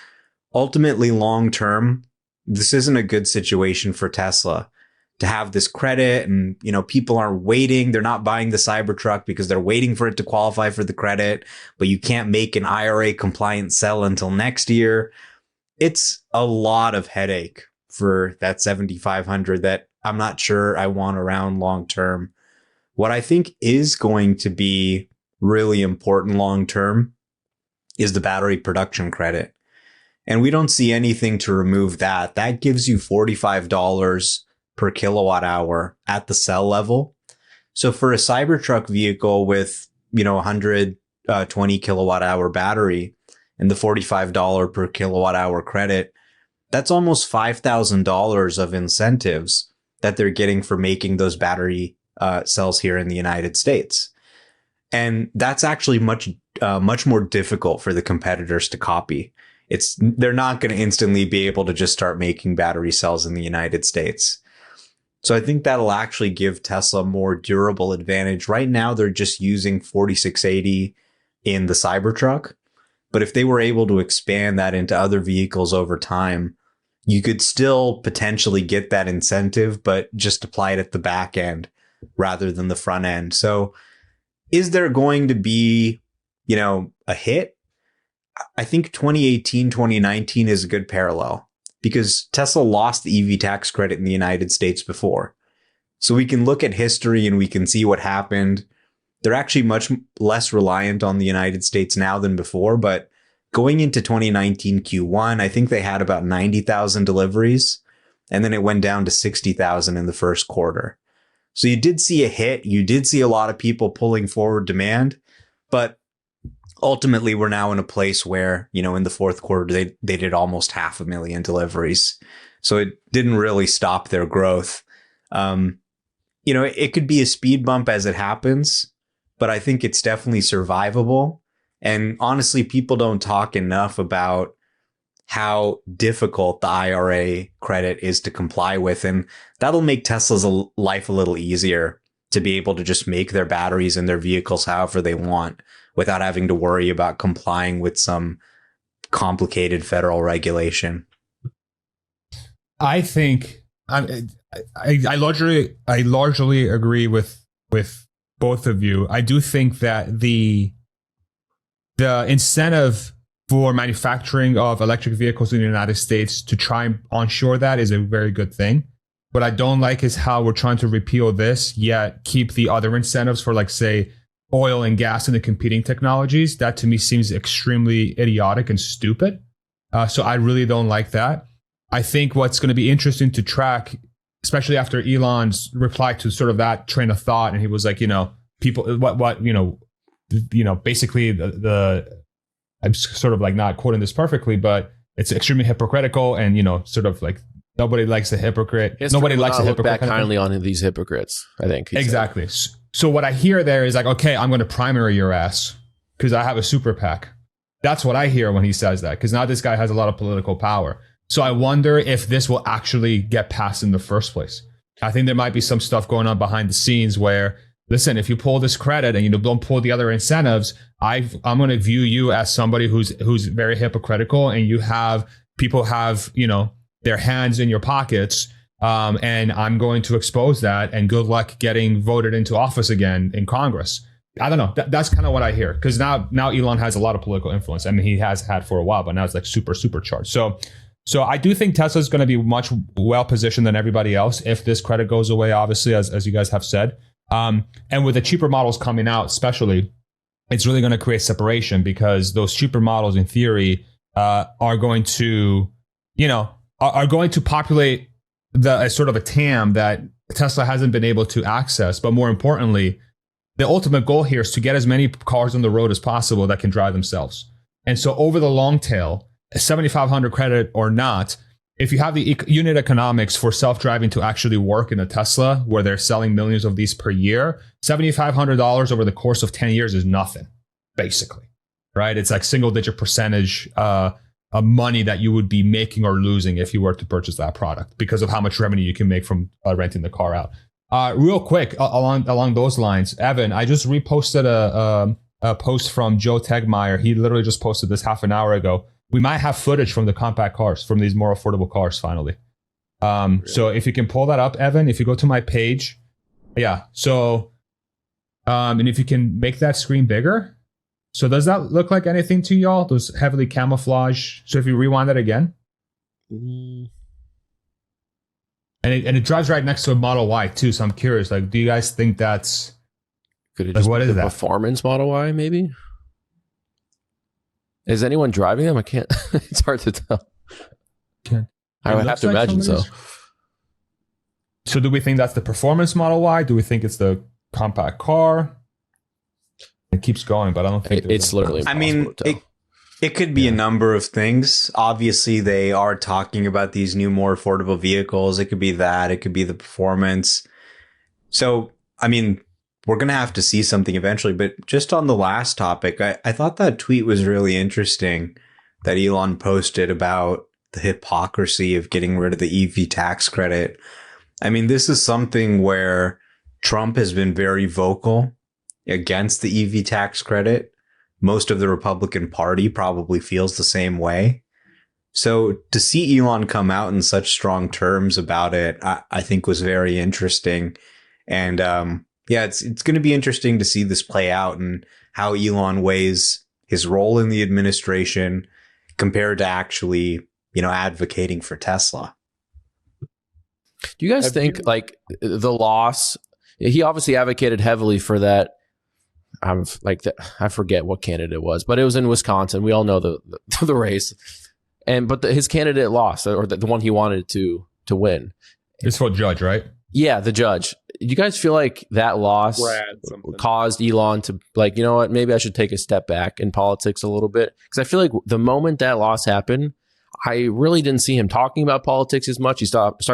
ultimately, long term, this isn't a good situation for Tesla to have this credit. And, you know, people aren't waiting. They're not buying the Cybertruck because they're waiting for it to qualify for the credit. But you can't make an IRA compliant cell until next year. It's a lot of headache for that 7,500 that I'm not sure I want around long term. What I think is going to be really important long term is the battery production credit. And we don't see anything to remove that. That gives you $45 per kilowatt hour at the cell level. So for a Cybertruck vehicle with, 120 kilowatt hour battery and the $45 per kilowatt hour credit, that's almost $5,000 of incentives that they're getting for making those battery cells here in the United States. And that's actually much more difficult for the competitors to copy. They're not going to instantly be able to just start making battery cells in the United States. So I think that'll actually give Tesla a more durable advantage. Right now, they're just using 4680 in the Cybertruck. But if they were able to expand that into other vehicles over time, you could still potentially get that incentive, but just apply it at the back end rather than the front end. So is there going to be, a hit? I think 2018, 2019 is a good parallel because Tesla lost the EV tax credit in the United States before. So we can look at history and we can see what happened. They're actually much less reliant on the United States now than before, but going into 2019 Q1, I think they had about 90,000 deliveries, and then it went down to 60,000 in the first quarter. So you did see a hit. You did see a lot of people pulling forward demand, but ultimately we're now in a place where, in the fourth quarter, they did almost 500,000 deliveries. So it didn't really stop their growth. It could be a speed bump as it happens, but I think it's definitely survivable. And honestly, people don't talk enough about how difficult the IRA credit is to comply with. And that'll make Tesla's life a little easier to be able to just make their batteries and their vehicles however they want without having to worry about complying with some complicated federal regulation. I think I largely agree with both of you. I do think that the incentive for manufacturing of electric vehicles in the United States to try and onshore that is a very good thing. What I don't like is how we're trying to repeal this, yet keep the other incentives for, like, say, oil and gas and the competing technologies. That to me seems extremely idiotic and stupid. So I really don't like that. I think what's going to be interesting to track, especially after Elon's reply to sort of that train of thought, and he was like, people, basically the I'm sort of like not quoting this perfectly, but it's extremely hypocritical and, sort of like Nobody likes a hypocrite. History Nobody will likes not a look hypocrite. back kindly on these hypocrites, I think. he said. Exactly. So what I hear there is like, okay, I'm going to primary your ass because I have a super PAC. That's what I hear when he says that, because now this guy has a lot of political power. So I wonder if this will actually get passed in the first place. I think there might be some stuff going on behind the scenes where, listen, if you pull this credit and you don't pull the other incentives, I'm going to view you as somebody who's very hypocritical, and people have, their hands in your pockets. And I'm going to expose that, and good luck getting voted into office again in Congress. I don't know. That's kind of what I hear, because now Elon has a lot of political influence. I mean, he has had for a while, but now it's like supercharged. So I do think Tesla's going to be much well positioned than everybody else if this credit goes away, obviously, as you guys have said. And with the cheaper models coming out, especially, it's really going to create separation, because those cheaper models, in theory, are going to populate the sort of a TAM that Tesla hasn't been able to access. But more importantly, the ultimate goal here is to get as many cars on the road as possible that can drive themselves. And so over the long tail, a 7,500 credit or not, if you have the unit economics for self-driving to actually work in a Tesla, where they're selling millions of these per year, $7,500 over the course of 10 years is nothing, basically, right? It's like single-digit percentage of money that you would be making or losing if you were to purchase that product, because of how much revenue you can make from renting the car out. Real quick, along those lines, Evan, I just reposted a post from Joe Tegmeyer. He literally just posted this half an hour ago. We might have footage from the compact cars, from these more affordable cars, finally. Really? So if you can pull that up, Evan, if you go to my page, yeah. So, and if you can make that screen bigger. So does that look like anything to y'all? Those heavily camouflage. So if you rewind that again. And it drives right next to a Model Y too. So I'm curious, like, do you guys think that's, could it like, just what be is the that? performance Model Y, maybe? Is anyone driving them? I can't. It's hard to tell. I would have to imagine so. So do we think that's the performance Model Y? Do we think it's the compact car? It keeps going, but I don't think it's literally impossible to tell. It could be a number of things. Obviously, they are talking about these new, more affordable vehicles. It could be that. It could be the performance. So, I mean, we're going to have to see something eventually. But just on the last topic, I thought that tweet was really interesting that Elon posted about the hypocrisy of getting rid of the EV tax credit. I mean, this is something where Trump has been very vocal against the EV tax credit. Most of the Republican Party probably feels the same way. So to see Elon come out in such strong terms about it, I think was very interesting. And it's going to be interesting to see this play out and how Elon weighs his role in the administration compared to actually, advocating for Tesla. Do you guys think like the loss? He obviously advocated heavily for that. I forget what candidate it was, but it was in Wisconsin. We all know the race, but his candidate lost, or the one he wanted to win. It's for judge, right? Yeah, the judge. Do you guys feel like that loss caused Elon to, like, you know what, maybe I should take a step back in politics a little bit? Because I feel like the moment that loss happened, I really didn't see him talking about politics as much. He stopped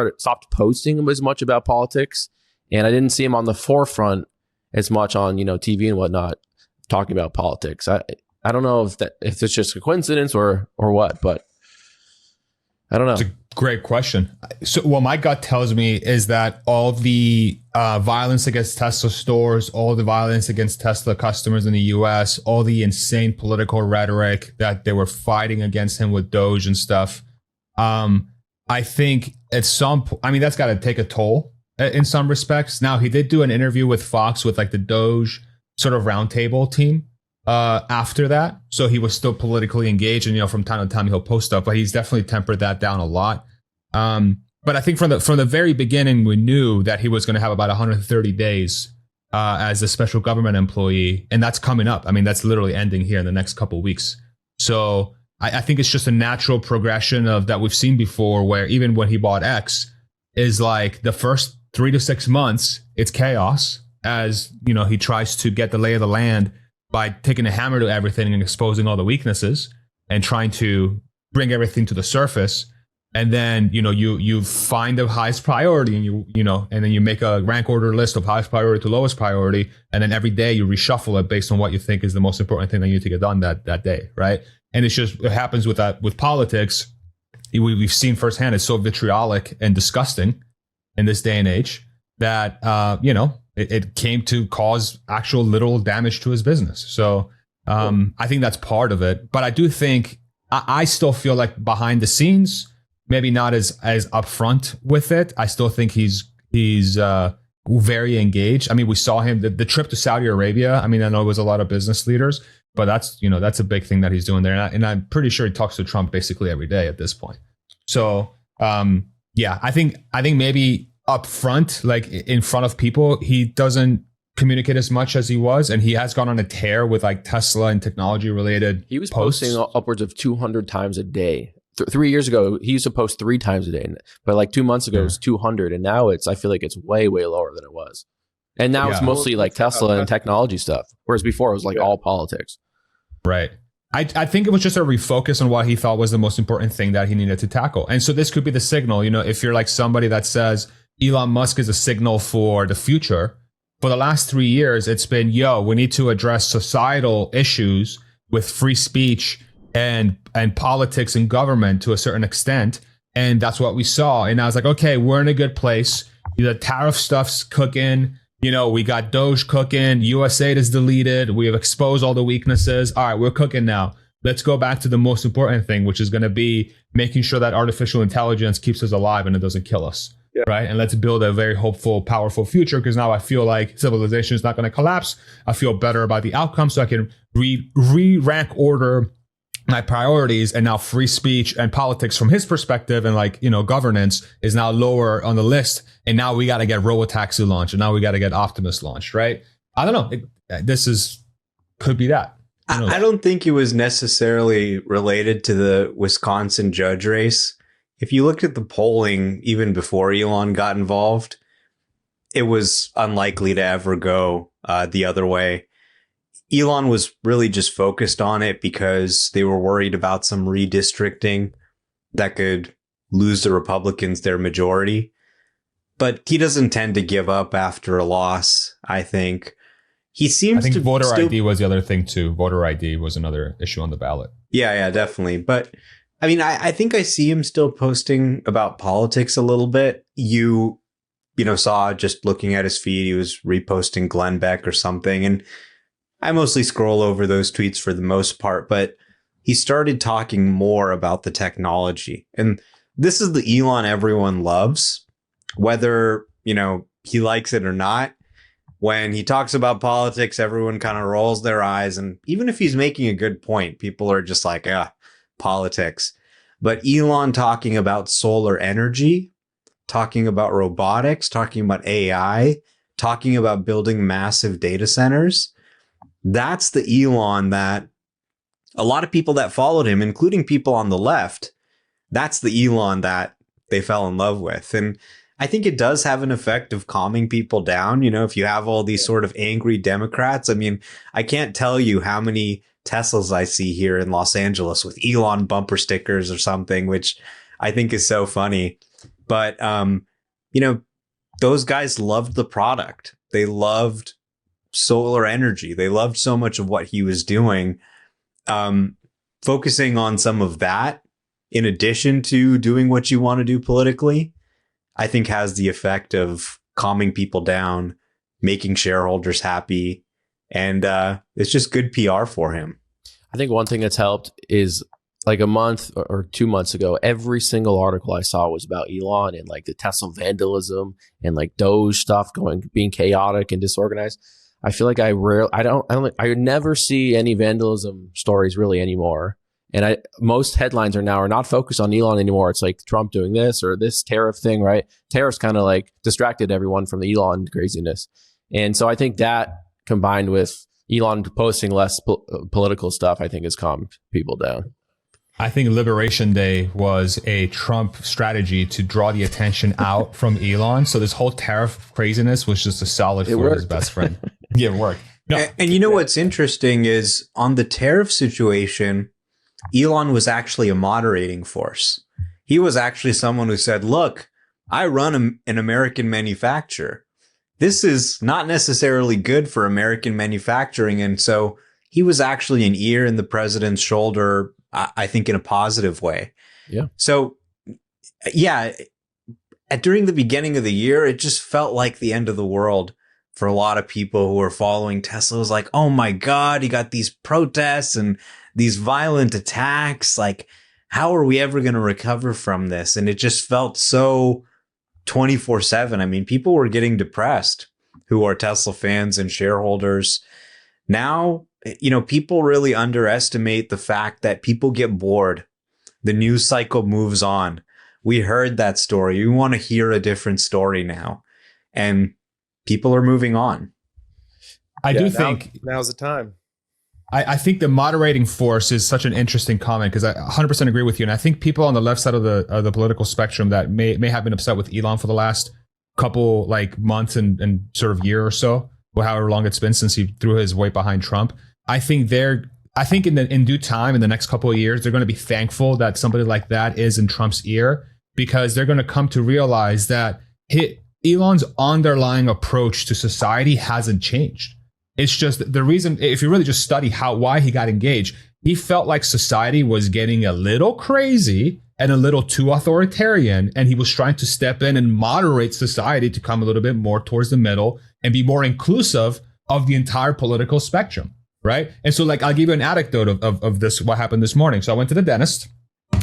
posting as much about politics, and I didn't see him on the forefront as much on TV and whatnot talking about politics. I don't know if it's just a coincidence or what, but I don't know. It's a great question. So what my gut tells me is that all the violence against Tesla stores, all the violence against Tesla customers in the US, all the insane political rhetoric that they were fighting against him with Doge and stuff. I think at some point, I mean, that's got to take a toll in some respects. Now, he did do an interview with Fox with like the Doge sort of roundtable team after that. So he was still politically engaged, and from time to time he'll post stuff, but he's definitely tempered that down a lot. But I think from the very beginning, we knew that he was going to have about 130 days as a special government employee, and that's coming up. I mean, that's literally ending here in the next couple of weeks. So I think it's just a natural progression of that we've seen before, where even when he bought X, is like the first 3 to 6 months, it's chaos as, he tries to get the lay of the land by taking a hammer to everything and exposing all the weaknesses and trying to bring everything to the surface. And then, you find the highest priority and and then you make a rank order list of highest priority to lowest priority. And then every day you reshuffle it based on what you think is the most important thing that you need to get done that day. Right. And it happens with politics. We've seen firsthand, it's so vitriolic and disgusting in this day and age that, it came to cause actual literal damage to his business. So I think that's part of it. But I do think I still feel like behind the scenes, maybe not as upfront with it. I still think he's very engaged. I mean, we saw him the trip to Saudi Arabia. I mean, I know it was a lot of business leaders, but that's a big thing that he's doing there. And I'm pretty sure he talks to Trump basically every day at this point. So I think maybe up front, like in front of people, he doesn't communicate as much as he was, and he has gone on a tear with like Tesla and technology related. He was posts. posting upwards of 200 times a day. 3 years ago, he used to post 3 times a day, but like 2 months ago, it was 200, and now I feel like it's way lower than it was. And now it's mostly like Tesla and technology stuff, whereas before it was like all politics. Right. I think it was just a refocus on what he thought was the most important thing that he needed to tackle. And so this could be the signal, if you're like somebody that says Elon Musk is a signal for the future, for the last 3 years, it's been, we need to address societal issues with free speech and politics and government to a certain extent. And that's what we saw. And I was like, okay, we're in a good place. The tariff stuff's cooking. We got Doge cooking. USAID is deleted. We have exposed all the weaknesses. All right, we're cooking now. Let's go back to the most important thing, which is going to be making sure that artificial intelligence keeps us alive and it doesn't kill us. Yeah. Right. And let's build a very hopeful, powerful future, because now I feel like civilization is not going to collapse. I feel better about the outcome, so I can re-rank order my priorities, and now free speech and politics from his perspective and governance is now lower on the list. And now we got to get Robotaxi launched, and now we got to get Optimus launched. Right. I don't know. Could be that. I don't think it was necessarily related to the Wisconsin judge race. If you looked at the polling, even before Elon got involved, it was unlikely to ever go the other way. Elon was really just focused on it because they were worried about some redistricting that could lose the Republicans their majority. But he doesn't tend to give up after a loss, I think. He seems to voter ID was the other thing, too. Voter ID was another issue on the ballot. Yeah, definitely. But I mean, I think I see him still posting about politics a little bit. You saw just looking at his feed, he was reposting Glenn Beck or something. And I mostly scroll over those tweets for the most part, but he started talking more about the technology. And this is the Elon everyone loves, whether, he likes it or not. When he talks about politics, everyone kind of rolls their eyes. And even if he's making a good point, people are just like, politics. But Elon talking about solar energy, talking about robotics, talking about AI, talking about building massive data centers, that's the Elon that a lot of people that followed him, including people on the left, that's the Elon that they fell in love with. And I think it does have an effect of calming people down. If you have all these sort of angry Democrats, I mean, I can't tell you how many Teslas I see here in Los Angeles with Elon bumper stickers or something, which I think is so funny. But, those guys loved the product. They loved solar energy. They loved so much of what he was doing. Focusing on some of that, in addition to doing what you want to do politically, I think has the effect of calming people down, making shareholders happy. And it's just good PR for him. I think one thing that's helped is like a month or 2 months ago, every single article I saw was about Elon and like the Tesla vandalism and like Doge stuff being chaotic and disorganized. I feel like I never see any vandalism stories really anymore. And most headlines are not focused on Elon anymore. It's like Trump doing this or this tariff thing, right? Tariffs kind of like distracted everyone from the Elon craziness. And so I think that combined with Elon posting less political stuff, I think has calmed people down. I think Liberation Day was a Trump strategy to draw the attention out from Elon. So this whole tariff craziness was just a solid for his best friend. Yeah, it worked. No. And what's interesting is on the tariff situation, Elon was actually a moderating force. he was actually someone who said, look, I run an American manufacturer. This is not necessarily good for American manufacturing. And so he was actually an ear in the president's shoulder, I think, in a positive way. Yeah. So, yeah, during the beginning of the year, it just felt like the end of the world for a lot of people who were following Tesla. It was like, oh my God, you got these protests and these violent attacks. Like, how are we ever going to recover from this? And it just felt so 24/7. I mean, people were getting depressed who are Tesla fans and shareholders. Now, you know, people really underestimate the fact that people get bored. The news cycle moves on. We heard that story. We want to hear a different story now. And people are moving on. I do think now's the time. I think the moderating force is such an interesting comment because I 100% agree with you. And I think people on the left side of the political spectrum that may have been upset with Elon for the last couple like months and sort of year or so, or however long it's been since he threw his weight behind Trump. I think in due time, in the next couple of years, they're going to be thankful that somebody like that is in Trump's ear, because they're going to come to realize that Elon's underlying approach to society hasn't changed. It's just the reason, if you really just study why he got engaged, he felt like society was getting a little crazy and a little too authoritarian. And he was trying to step in and moderate society to come a little bit more towards the middle and be more inclusive of the entire political spectrum. Right. And so like, I'll give you an anecdote of this, what happened this morning. So I went to the dentist.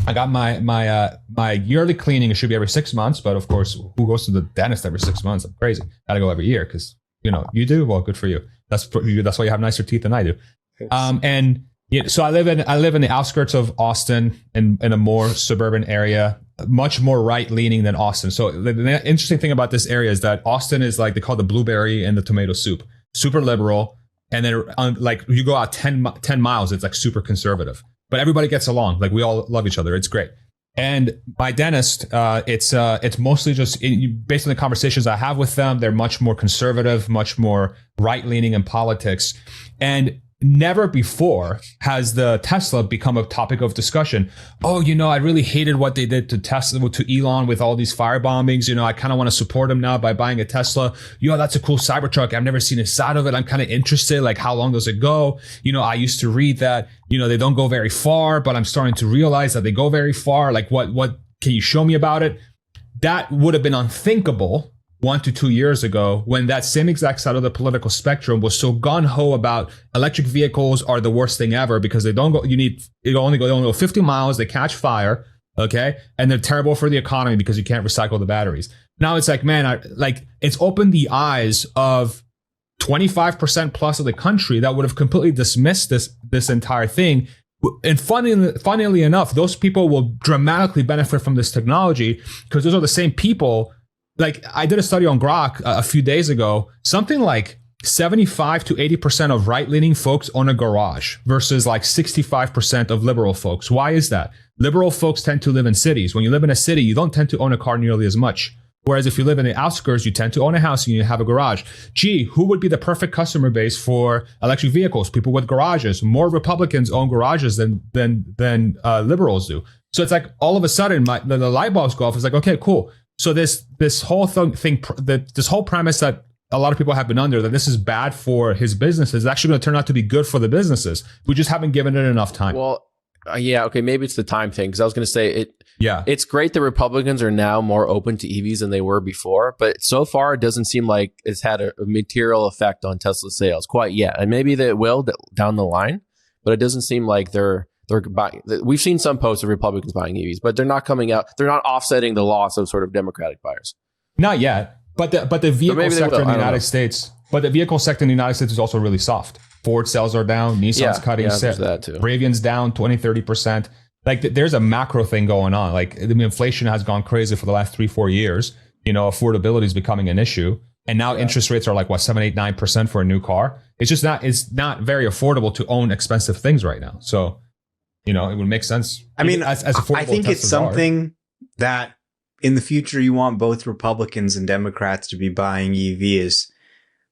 I got my yearly cleaning. It should be every 6 months. But of course, who goes to the dentist every 6 months? I'm crazy. Got to go every year because, you know, you do. Well, good for you. That's why you have nicer teeth than I do. And yeah, so I live in the outskirts of Austin in a more suburban area, much more right leaning than Austin. So the interesting thing about this area is that Austin is like, they call it the blueberry and the tomato soup, super liberal. And then like you go out 10 miles, it's like super conservative, but everybody gets along. Like we all love each other. It's great. And my dentist, it's mostly just based on the conversations I have with them. They're much more conservative, much more right leaning in politics. And never before has the Tesla become a topic of discussion. Oh, you know, I really hated what they did to Tesla, to Elon with all these firebombings. You know, I kind of want to support him now by buying a Tesla. You know, that's a cool Cybertruck. I've never seen a side of it. I'm kind of interested. Like, how long does it go? You know, I used to read that, you know, they don't go very far, but I'm starting to realize that they go very far. Like, what can you show me about it? That would have been unthinkable 1 to 2 years ago, when that same exact side of the political spectrum was so gung-ho about electric vehicles are the worst thing ever because they don't go, they only go 50 miles, they catch fire, okay? And they're terrible for the economy because you can't recycle the batteries. Now it's like, man, it's opened the eyes of 25% plus of the country that would have completely dismissed this entire thing. And funnily enough, those people will dramatically benefit from this technology because those are the same people. Like, I did a study on Grok a few days ago. Something like 75 to 80% of right-leaning folks own a garage versus like 65% of liberal folks. Why is that? Liberal folks tend to live in cities. When you live in a city, you don't tend to own a car nearly as much. Whereas if you live in the outskirts, you tend to own a house and you have a garage. Gee, who would be the perfect customer base for electric vehicles? People with garages. More Republicans own garages than liberals do. So it's like all of a sudden the light bulbs go off. It's like, okay, cool. So this whole this whole premise that a lot of people have been under, that this is bad for his business, is actually going to turn out to be good for the businesses. We just haven't given it enough time. Well, yeah, okay, maybe it's the time thing, because I was going to say it. Yeah, it's great that Republicans are now more open to EVs than they were before, but so far it doesn't seem like it's had a material effect on Tesla sales quite yet. And maybe that will down the line, but it doesn't seem like they're buying. We've seen some posts of Republicans buying EVs, but they're not coming out. They're not offsetting the loss of sort of Democratic buyers. Not yet, but the vehicle sector in the United States. But the vehicle sector in the United States is also really soft. Ford sales are down. Nissan's cutting sales. That too. Rivian's down 20-30%. Like there's a macro thing going on. Like the inflation has gone crazy for the last 3-4 years. You know, affordability is becoming an issue. And now interest rates are like 7-9% for a new car. It's not very affordable to own expensive things right now. So, you know, it would make sense. I mean, as affordable I think it's something that in the future you want both Republicans and Democrats to be buying EVs.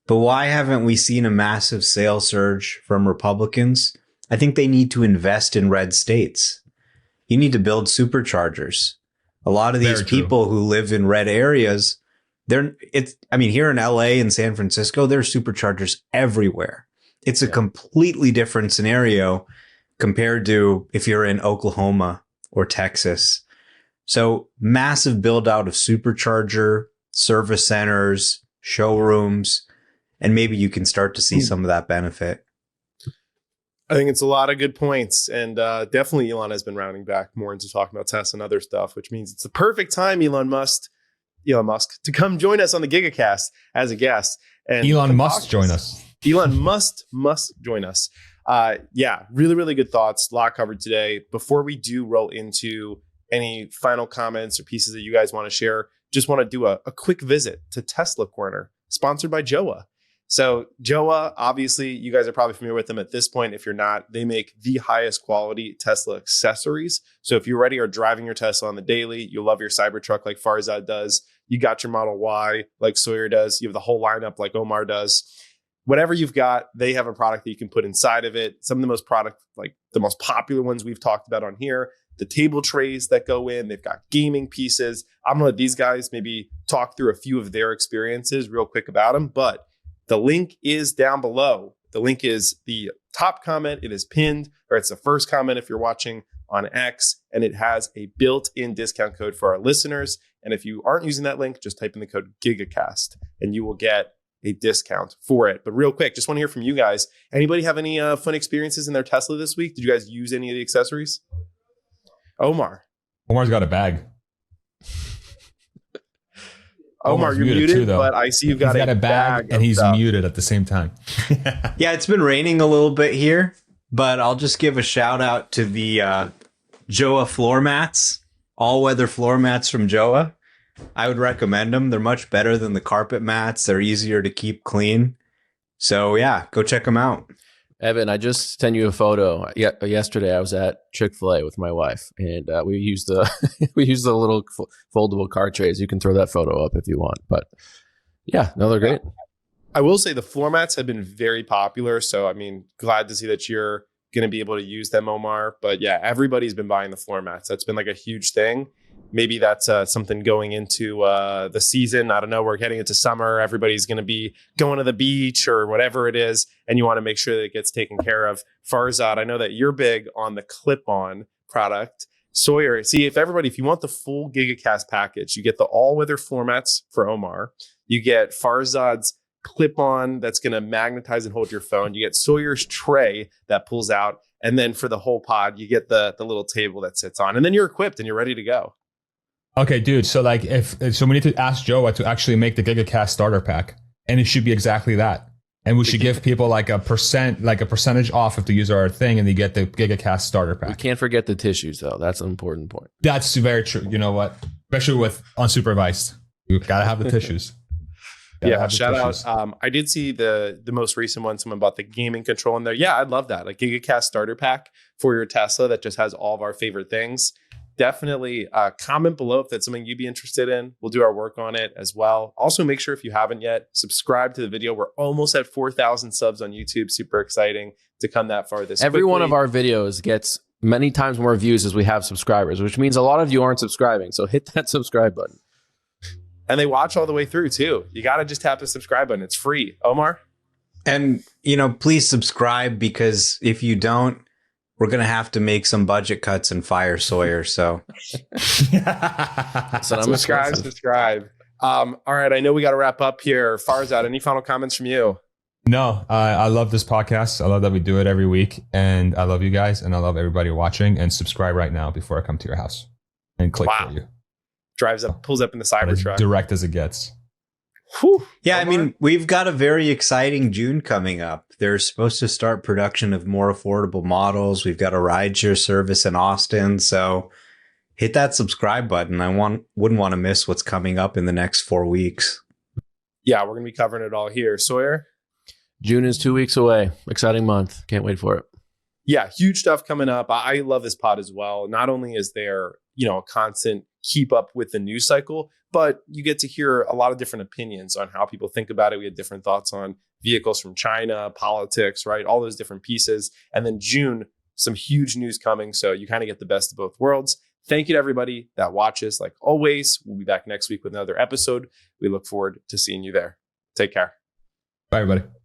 But why haven't we seen a massive sales surge from Republicans? I think they need to invest in red states. You need to build superchargers. A lot of these Very true. people who live in red areas, here in LA and San Francisco, there's superchargers everywhere. It's a completely different scenario compared to if you're in Oklahoma or Texas. So massive build out of supercharger, service centers, showrooms, and maybe you can start to see some of that benefit. I think it's a lot of good points. And definitely Elon has been rounding back more into talking about Tesla and other stuff, which means it's the perfect time, Elon Musk, to come join us on the Gigacast as a guest. And Elon must join us. Elon must join us. Really, really good thoughts. A lot covered today. Before we do roll into any final comments or pieces that you guys want to share, just want to do a quick visit to Tesla Corner, sponsored by Jowua. So Jowua, obviously, you guys are probably familiar with them at this point. If you're not, they make the highest quality Tesla accessories. So if you already are driving your Tesla on the daily, you love your Cybertruck like Farzad does, you got your Model Y like Sawyer does, you have the whole lineup like Omar does. Whatever you've got, they have a product that you can put inside of it. Some of the most popular ones we've talked about on here, the table trays that go in, they've got gaming pieces. I'm going to let these guys maybe talk through a few of their experiences real quick about them, but the link is down below. The link is the top comment. It is pinned, or it's the first comment if you're watching on X, and it has a built-in discount code for our listeners. And if you aren't using that link, just type in the code Gigacast and you will get a discount for it. But real quick, just want to hear from you guys. Anybody have any fun experiences in their Tesla this week? Did you guys use any of the accessories? Omar's got a bag. Omar, you're muted too, but I see you've got a bag and he's muted at the same time. Yeah, it's been raining a little bit here, but I'll just give a shout out to the Jowua floor mats, all-weather floor mats from Jowua. I would recommend them. They're much better than the carpet mats. They're easier to keep clean. So yeah, go check them out. Evan, I just sent you a photo. Yesterday, I was at Chick-fil-A with my wife, and we used the little foldable cart trays. You can throw that photo up if you want. But yeah, no, they're great. I will say the floor mats have been very popular. So, I mean, glad to see that you're going to be able to use them, Omar. But yeah, everybody's been buying the floor mats. That's been like a huge thing. Maybe that's something going into the season. I don't know. We're heading into summer. Everybody's going to be going to the beach or whatever it is. And you want to make sure that it gets taken care of. Farzad, I know that you're big on the clip-on product. Sawyer, if you want the full Gigacast package, you get the all-weather floor mats for Omar. You get Farzad's clip-on that's going to magnetize and hold your phone. You get Sawyer's tray that pulls out. And then for the whole pod, you get the little table that sits on. And then you're equipped and you're ready to go. Okay, dude. So we need to ask Jowua to actually make the Gigacast starter pack, and it should be exactly that. And we should give people like a percentage off if they use our thing, and they get the Gigacast starter pack. We can't forget the tissues, though. That's an important point. That's very true. You know what? Especially with unsupervised, you gotta have the tissues. Shout out. I did see the most recent one. Someone bought the gaming control in there. Yeah, I'd love that. Like Gigacast starter pack for your Tesla that just has all of our favorite things. Definitely comment below if that's something you'd be interested in. We'll do our work on it as well. Also, make sure if you haven't yet, subscribe to the video. We're almost at 4,000 subs on YouTube. Super exciting to come that far this Every quickly. one of our videos gets many times more views as we have subscribers, which means a lot of you aren't subscribing. So hit that subscribe button. And they watch all the way through too. You got to just tap the subscribe button. It's free. Omar? And, please subscribe, because if you don't, we're going to have to make some budget cuts and fire Sawyer. So subscribe. All right. I know we got to wrap up here. Farzad, any final comments from you? No, I love this podcast. I love that we do it every week, and I love you guys, and I love everybody watching. And subscribe right now before I come to your house and click for you. Pulls up in the Cybertruck. Direct as it gets. Whew. Yeah, Omar? We've got a very exciting June coming up. They're supposed to start production of more affordable models. We've got a rideshare service in Austin. So hit that subscribe button. Wouldn't want to miss what's coming up in the next 4 weeks. Yeah, we're going to be covering it all here. Sawyer? June is 2 weeks away. Exciting month. Can't wait for it. Yeah, huge stuff coming up. I love this pod as well. Not only is there, a constant keep up with the news cycle, but you get to hear a lot of different opinions on how people think about it. We had different thoughts on vehicles from China, politics, right? All those different pieces. And then June, some huge news coming. So you kind of get the best of both worlds. Thank you to everybody that watches. Like always, we'll be back next week with another episode. We look forward to seeing you there. Take care. Bye, everybody.